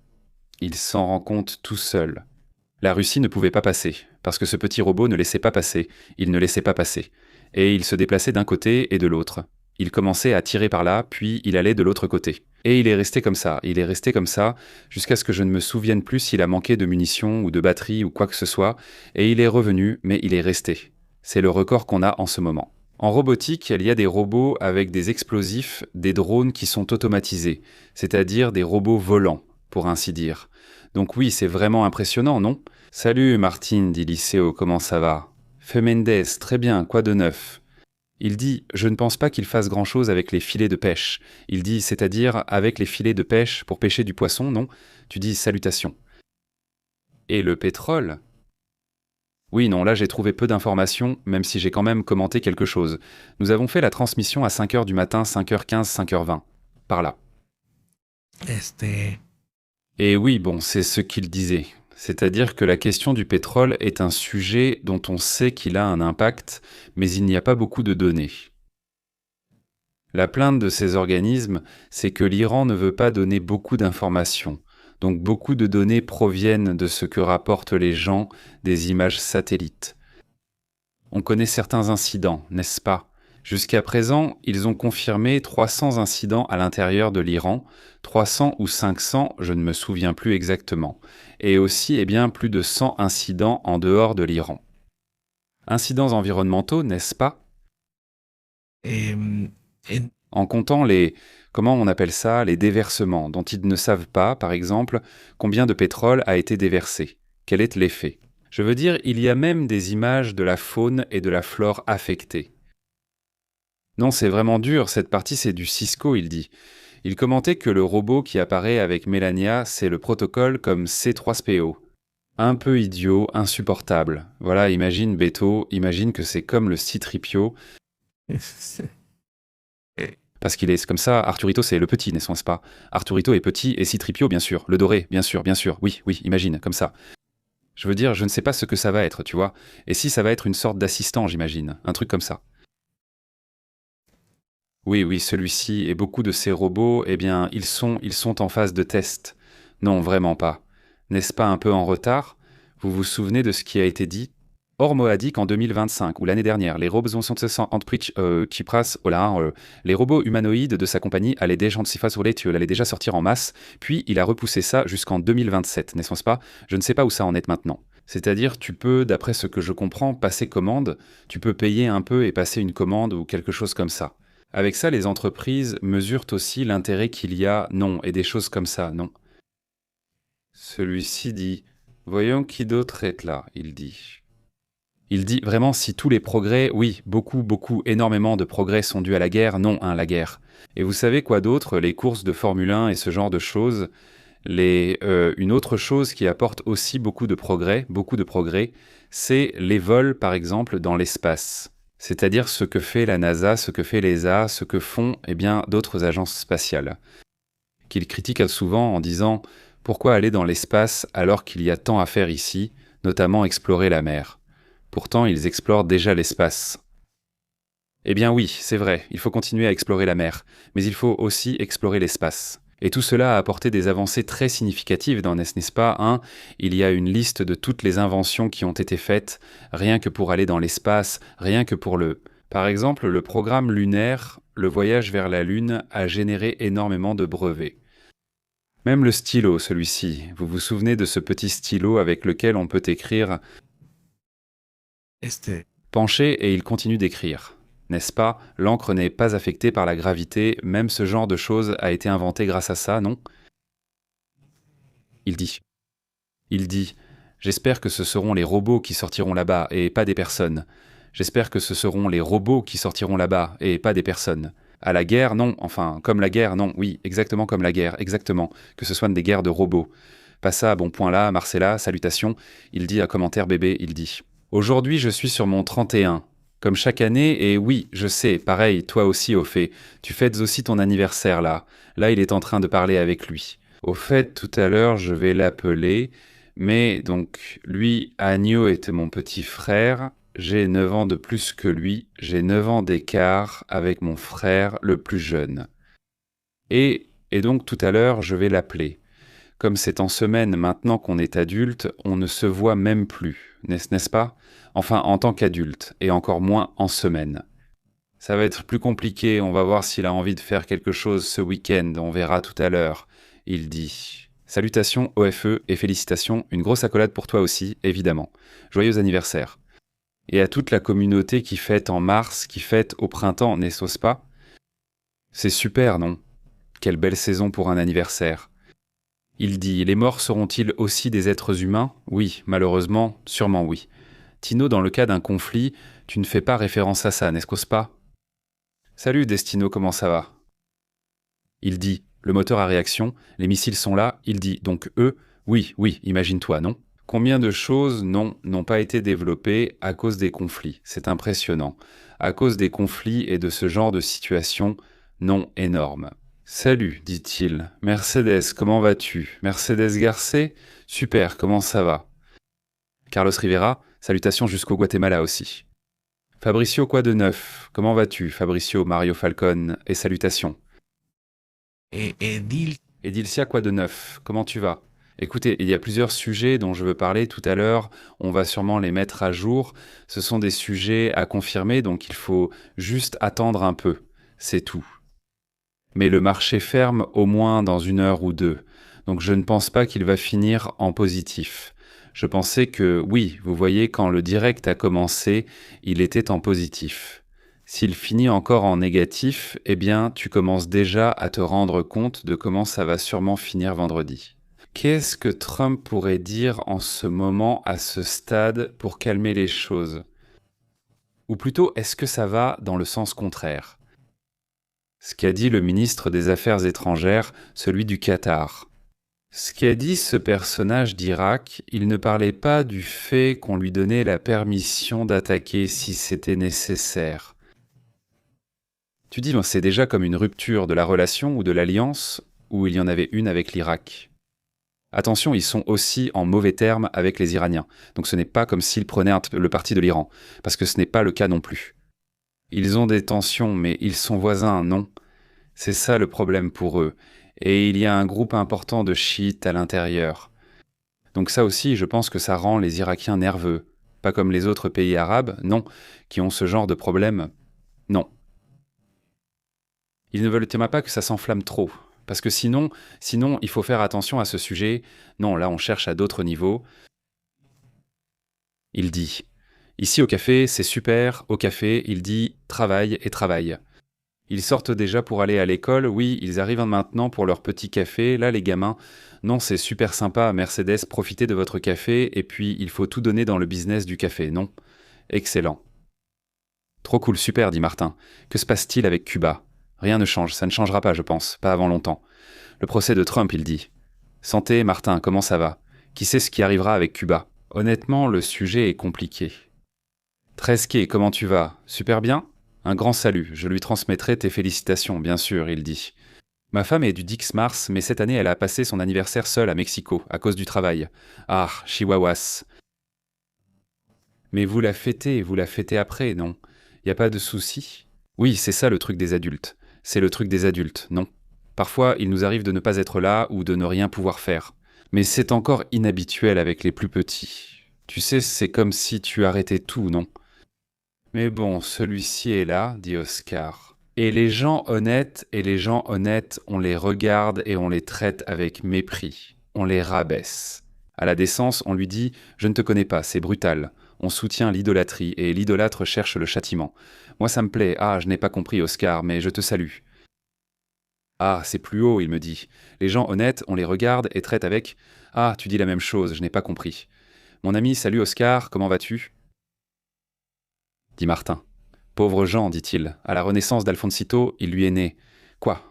Il s'en rend compte tout seul. La Russie ne pouvait pas passer, parce que ce petit robot ne laissait pas passer, il ne laissait pas passer. Et il se déplaçait d'un côté et de l'autre. Il commençait à tirer par là, puis il allait de l'autre côté. Et il est resté comme ça, jusqu'à ce que je ne me souvienne plus s'il a manqué de munitions ou de batterie ou quoi que ce soit, et il est revenu, mais il est resté. C'est le record qu'on a en ce moment. En robotique, il y a des robots avec des explosifs, des drones qui sont automatisés, c'est-à-dire des robots volants, pour ainsi dire. Donc oui, c'est vraiment impressionnant, non? Salut Martine, dit Liceo, comment ça va? Mendes, très bien, quoi de neuf? Il dit, je ne pense pas qu'il fasse grand-chose avec les filets de pêche. Il dit, c'est-à-dire avec les filets de pêche pour pêcher du poisson, non? Tu dis salutations. Et le pétrole? Oui, non, là j'ai trouvé peu d'informations, même si j'ai quand même commenté quelque chose. Nous avons fait la transmission à 5h du matin, 5h15, 5h20. Par là. Et oui, bon, c'est ce qu'il disait. C'est-à-dire que la question du pétrole est un sujet dont on sait qu'il a un impact, mais il n'y a pas beaucoup de données. La plainte de ces organismes, c'est que l'Iran ne veut pas donner beaucoup d'informations. Donc beaucoup de données proviennent de ce que rapportent les gens des images satellites. On connaît certains incidents, n'est-ce pas? Jusqu'à présent, ils ont confirmé 300 incidents à l'intérieur de l'Iran, 300 ou 500, je ne me souviens plus exactement, et aussi plus de 100 incidents en dehors de l'Iran. Incidents environnementaux, n'est-ce pas? En comptant comment on appelle ça, les déversements, dont ils ne savent pas, par exemple, combien de pétrole a été déversé. Quel est l'effet? Je veux dire, il y a même des images de la faune et de la flore affectées. Non, c'est vraiment dur, cette partie c'est du Cisco, il dit. Il commentait que le robot qui apparaît avec Melania, c'est le protocole comme C3PO. Un peu idiot, insupportable. Voilà, imagine Beto, imagine que c'est comme le C3PO. Parce qu'il est comme ça, Arturito c'est le petit, n'est-ce pas? Arturito est petit et C3PO bien sûr, le doré, bien sûr, oui, imagine, comme ça. Je veux dire, je ne sais pas ce que ça va être, tu vois. Et si ça va être une sorte d'assistant, j'imagine, un truc comme ça. Oui, celui-ci et beaucoup de ces robots, ils sont en phase de test. Non, vraiment pas. N'est-ce pas un peu en retard? Vous vous souvenez de ce qui a été dit? Or, moi a dit qu'en 2025, ou l'année dernière, les robots les robots humanoïdes de sa compagnie allaient déjà allaient déjà sortir en masse, puis il a repoussé ça jusqu'en 2027, n'est-ce pas? Je ne sais pas où ça en est maintenant. C'est-à-dire, tu peux, d'après ce que je comprends, passer commande, tu peux payer un peu et passer une commande ou quelque chose comme ça. Avec ça, les entreprises mesurent aussi l'intérêt qu'il y a, non, et des choses comme ça, non. Celui-ci dit « Voyons qui d'autre est là », il dit. Il dit vraiment si tous les progrès, oui, beaucoup, énormément de progrès sont dus à la guerre, non, la guerre. Et vous savez quoi d'autre? Les courses de Formule 1 et ce genre de choses. Une autre chose qui apporte aussi beaucoup de progrès, c'est les vols, par exemple, dans l'espace. C'est-à-dire ce que fait la NASA, ce que fait l'ESA, ce que font d'autres agences spatiales. Qu'ils critiquent souvent en disant « Pourquoi aller dans l'espace alors qu'il y a tant à faire ici, notamment explorer la mer ?» Pourtant, ils explorent déjà l'espace. Eh bien oui, c'est vrai, il faut continuer à explorer la mer, mais il faut aussi explorer l'espace. Et tout cela a apporté des avancées très significatives dans NES, n'est-ce pas? Il y a une liste de toutes les inventions qui ont été faites, rien que pour aller dans l'espace, rien que pour Par exemple, le programme lunaire, le voyage vers la Lune, a généré énormément de brevets. Même le stylo, celui-ci, vous vous souvenez de ce petit stylo avec lequel on peut écrire penché et il continue d'écrire. N'est-ce pas? L'encre n'est pas affectée par la gravité, même ce genre de choses a été inventé grâce à ça, non? Il dit, j'espère que ce seront les robots qui sortiront là-bas et pas des personnes. J'espère que ce seront les robots qui sortiront là-bas et pas des personnes. À la guerre, non, enfin, comme la guerre, non, oui, exactement comme la guerre, exactement, que ce soit des guerres de robots. Pas ça, bon point là, Marcella, salutations, il dit à commentaire bébé, il dit. Aujourd'hui, je suis sur mon 31. Comme chaque année, et oui, je sais, pareil, toi aussi, au fait, tu fêtes aussi ton anniversaire, là. Là, il est en train de parler avec lui. Au fait, tout à l'heure, je vais l'appeler, mais donc, lui, Agneau était mon petit frère, j'ai 9 ans de plus que lui, j'ai 9 ans d'écart avec mon frère le plus jeune. Et donc, tout à l'heure, je vais l'appeler. Comme c'est en semaine maintenant qu'on est adulte, on ne se voit même plus, n'est-ce pas? Enfin, en tant qu'adulte, et encore moins en semaine. Ça va être plus compliqué, on va voir s'il a envie de faire quelque chose ce week-end, on verra tout à l'heure. Il dit « Salutations OFE et félicitations, une grosse accolade pour toi aussi, évidemment. Joyeux anniversaire. » Et à toute la communauté qui fête en mars, qui fête au printemps, n'est-ce pas? C'est super, non? Quelle belle saison pour un anniversaire. Il dit « Les morts seront-ils aussi des êtres humains? Oui, malheureusement, sûrement oui. Tino, dans le cas d'un conflit, tu ne fais pas référence à ça, n'est-ce pas? Salut Destino, comment ça va? Il dit « Le moteur à réaction, les missiles sont là. » Il dit « Donc eux, oui, imagine-toi, non? Combien de choses, non, n'ont pas été développées à cause des conflits? C'est impressionnant. À cause des conflits et de ce genre de situation, non, énorme. Salut, dit-il. Mercedes, comment vas-tu? Mercedes Garcé? Super, comment ça va? Carlos Rivera, salutations jusqu'au Guatemala aussi. Fabricio, quoi de neuf? Comment vas-tu, Fabricio Mario Falcon? Et salutations. Edilcia, quoi de neuf? Comment tu vas? Écoutez, il y a plusieurs sujets dont je veux parler tout à l'heure. On va sûrement les mettre à jour. Ce sont des sujets à confirmer, donc il faut juste attendre un peu. C'est tout. Mais le marché ferme au moins dans 1 heure ou 2. Donc je ne pense pas qu'il va finir en positif. Je pensais que, oui, vous voyez, quand le direct a commencé, il était en positif. S'il finit encore en négatif, eh bien, tu commences déjà à te rendre compte de comment ça va sûrement finir vendredi. Qu'est-ce que Trump pourrait dire en ce moment, à ce stade, pour calmer les choses? Ou plutôt, est-ce que ça va dans le sens contraire? Ce qu'a dit le ministre des Affaires étrangères, celui du Qatar. Ce qu'a dit ce personnage d'Irak, il ne parlait pas du fait qu'on lui donnait la permission d'attaquer si c'était nécessaire. Tu dis, c'est déjà comme une rupture de la relation ou de l'alliance, où il y en avait une avec l'Irak. Attention, ils sont aussi en mauvais termes avec les Iraniens, donc ce n'est pas comme s'ils prenaient le parti de l'Iran, parce que ce n'est pas le cas non plus. Ils ont des tensions, mais ils sont voisins, non? C'est ça le problème pour eux. Et il y a un groupe important de chiites à l'intérieur. Donc ça aussi, je pense que ça rend les Irakiens nerveux. pas comme les autres pays arabes, non, qui ont ce genre de problème, non. Ils ne veulent pas que ça s'enflamme trop, parce que sinon, il faut faire attention à ce sujet. Non, là, on cherche à d'autres niveaux. Il dit, ici au café, c'est super, au café, il dit, travail et travail. Ils sortent déjà pour aller à l'école, oui, ils arrivent maintenant pour leur petit café, là les gamins, non, c'est super sympa, Mercedes, profitez de votre café, et puis il faut tout donner dans le business du café, non? Excellent. Trop cool, super, dit Martin. Que se passe-t-il avec Cuba? Rien ne change, ça ne changera pas, je pense, pas avant longtemps. Le procès de Trump, il dit. Santé, Martin, comment ça va? Qui sait ce qui arrivera avec Cuba? Honnêtement, le sujet est compliqué. Tresquet, comment tu vas? Super bien? Un grand salut, je lui transmettrai tes félicitations, bien sûr, il dit. Ma femme est du Dix-Mars, mais cette année elle a passé son anniversaire seule à Mexico, à cause du travail. Ah, chihuahuas. Mais vous la fêtez après, non? Y a pas de souci? Oui, c'est ça le truc des adultes. C'est le truc des adultes, non? Parfois, il nous arrive de ne pas être là ou de ne rien pouvoir faire. Mais c'est encore inhabituel avec les plus petits. Tu sais, c'est comme si tu arrêtais tout, non? Mais bon, celui-ci est là, dit Oscar. Et les gens honnêtes, on les regarde et on les traite avec mépris. On les rabaisse. À la décence, on lui dit « Je ne te connais pas, c'est brutal ». On soutient l'idolâtrie et l'idolâtre cherche le châtiment. Moi ça me plaît, ah, je n'ai pas compris Oscar, mais je te salue. Ah, c'est plus haut, il me dit. Les gens honnêtes, on les regarde et traite avec « Ah, tu dis la même chose, je n'ai pas compris ». Mon ami, salut Oscar, comment vas-tu? Dit Martin. Pauvre Jean, dit-il. À la renaissance d'Alfonsito, il lui est né. Quoi?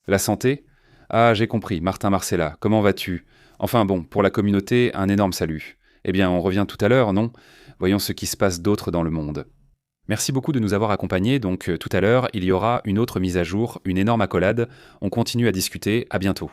La santé? Ah, j'ai compris, Martin Marcella, comment vas-tu? Enfin bon, pour la communauté, un énorme salut. Eh bien, on revient tout à l'heure, non? Voyons ce qui se passe d'autre dans le monde. Merci beaucoup de nous avoir accompagnés, donc tout à l'heure, il y aura une autre mise à jour, une énorme accolade. On continue à discuter, à bientôt.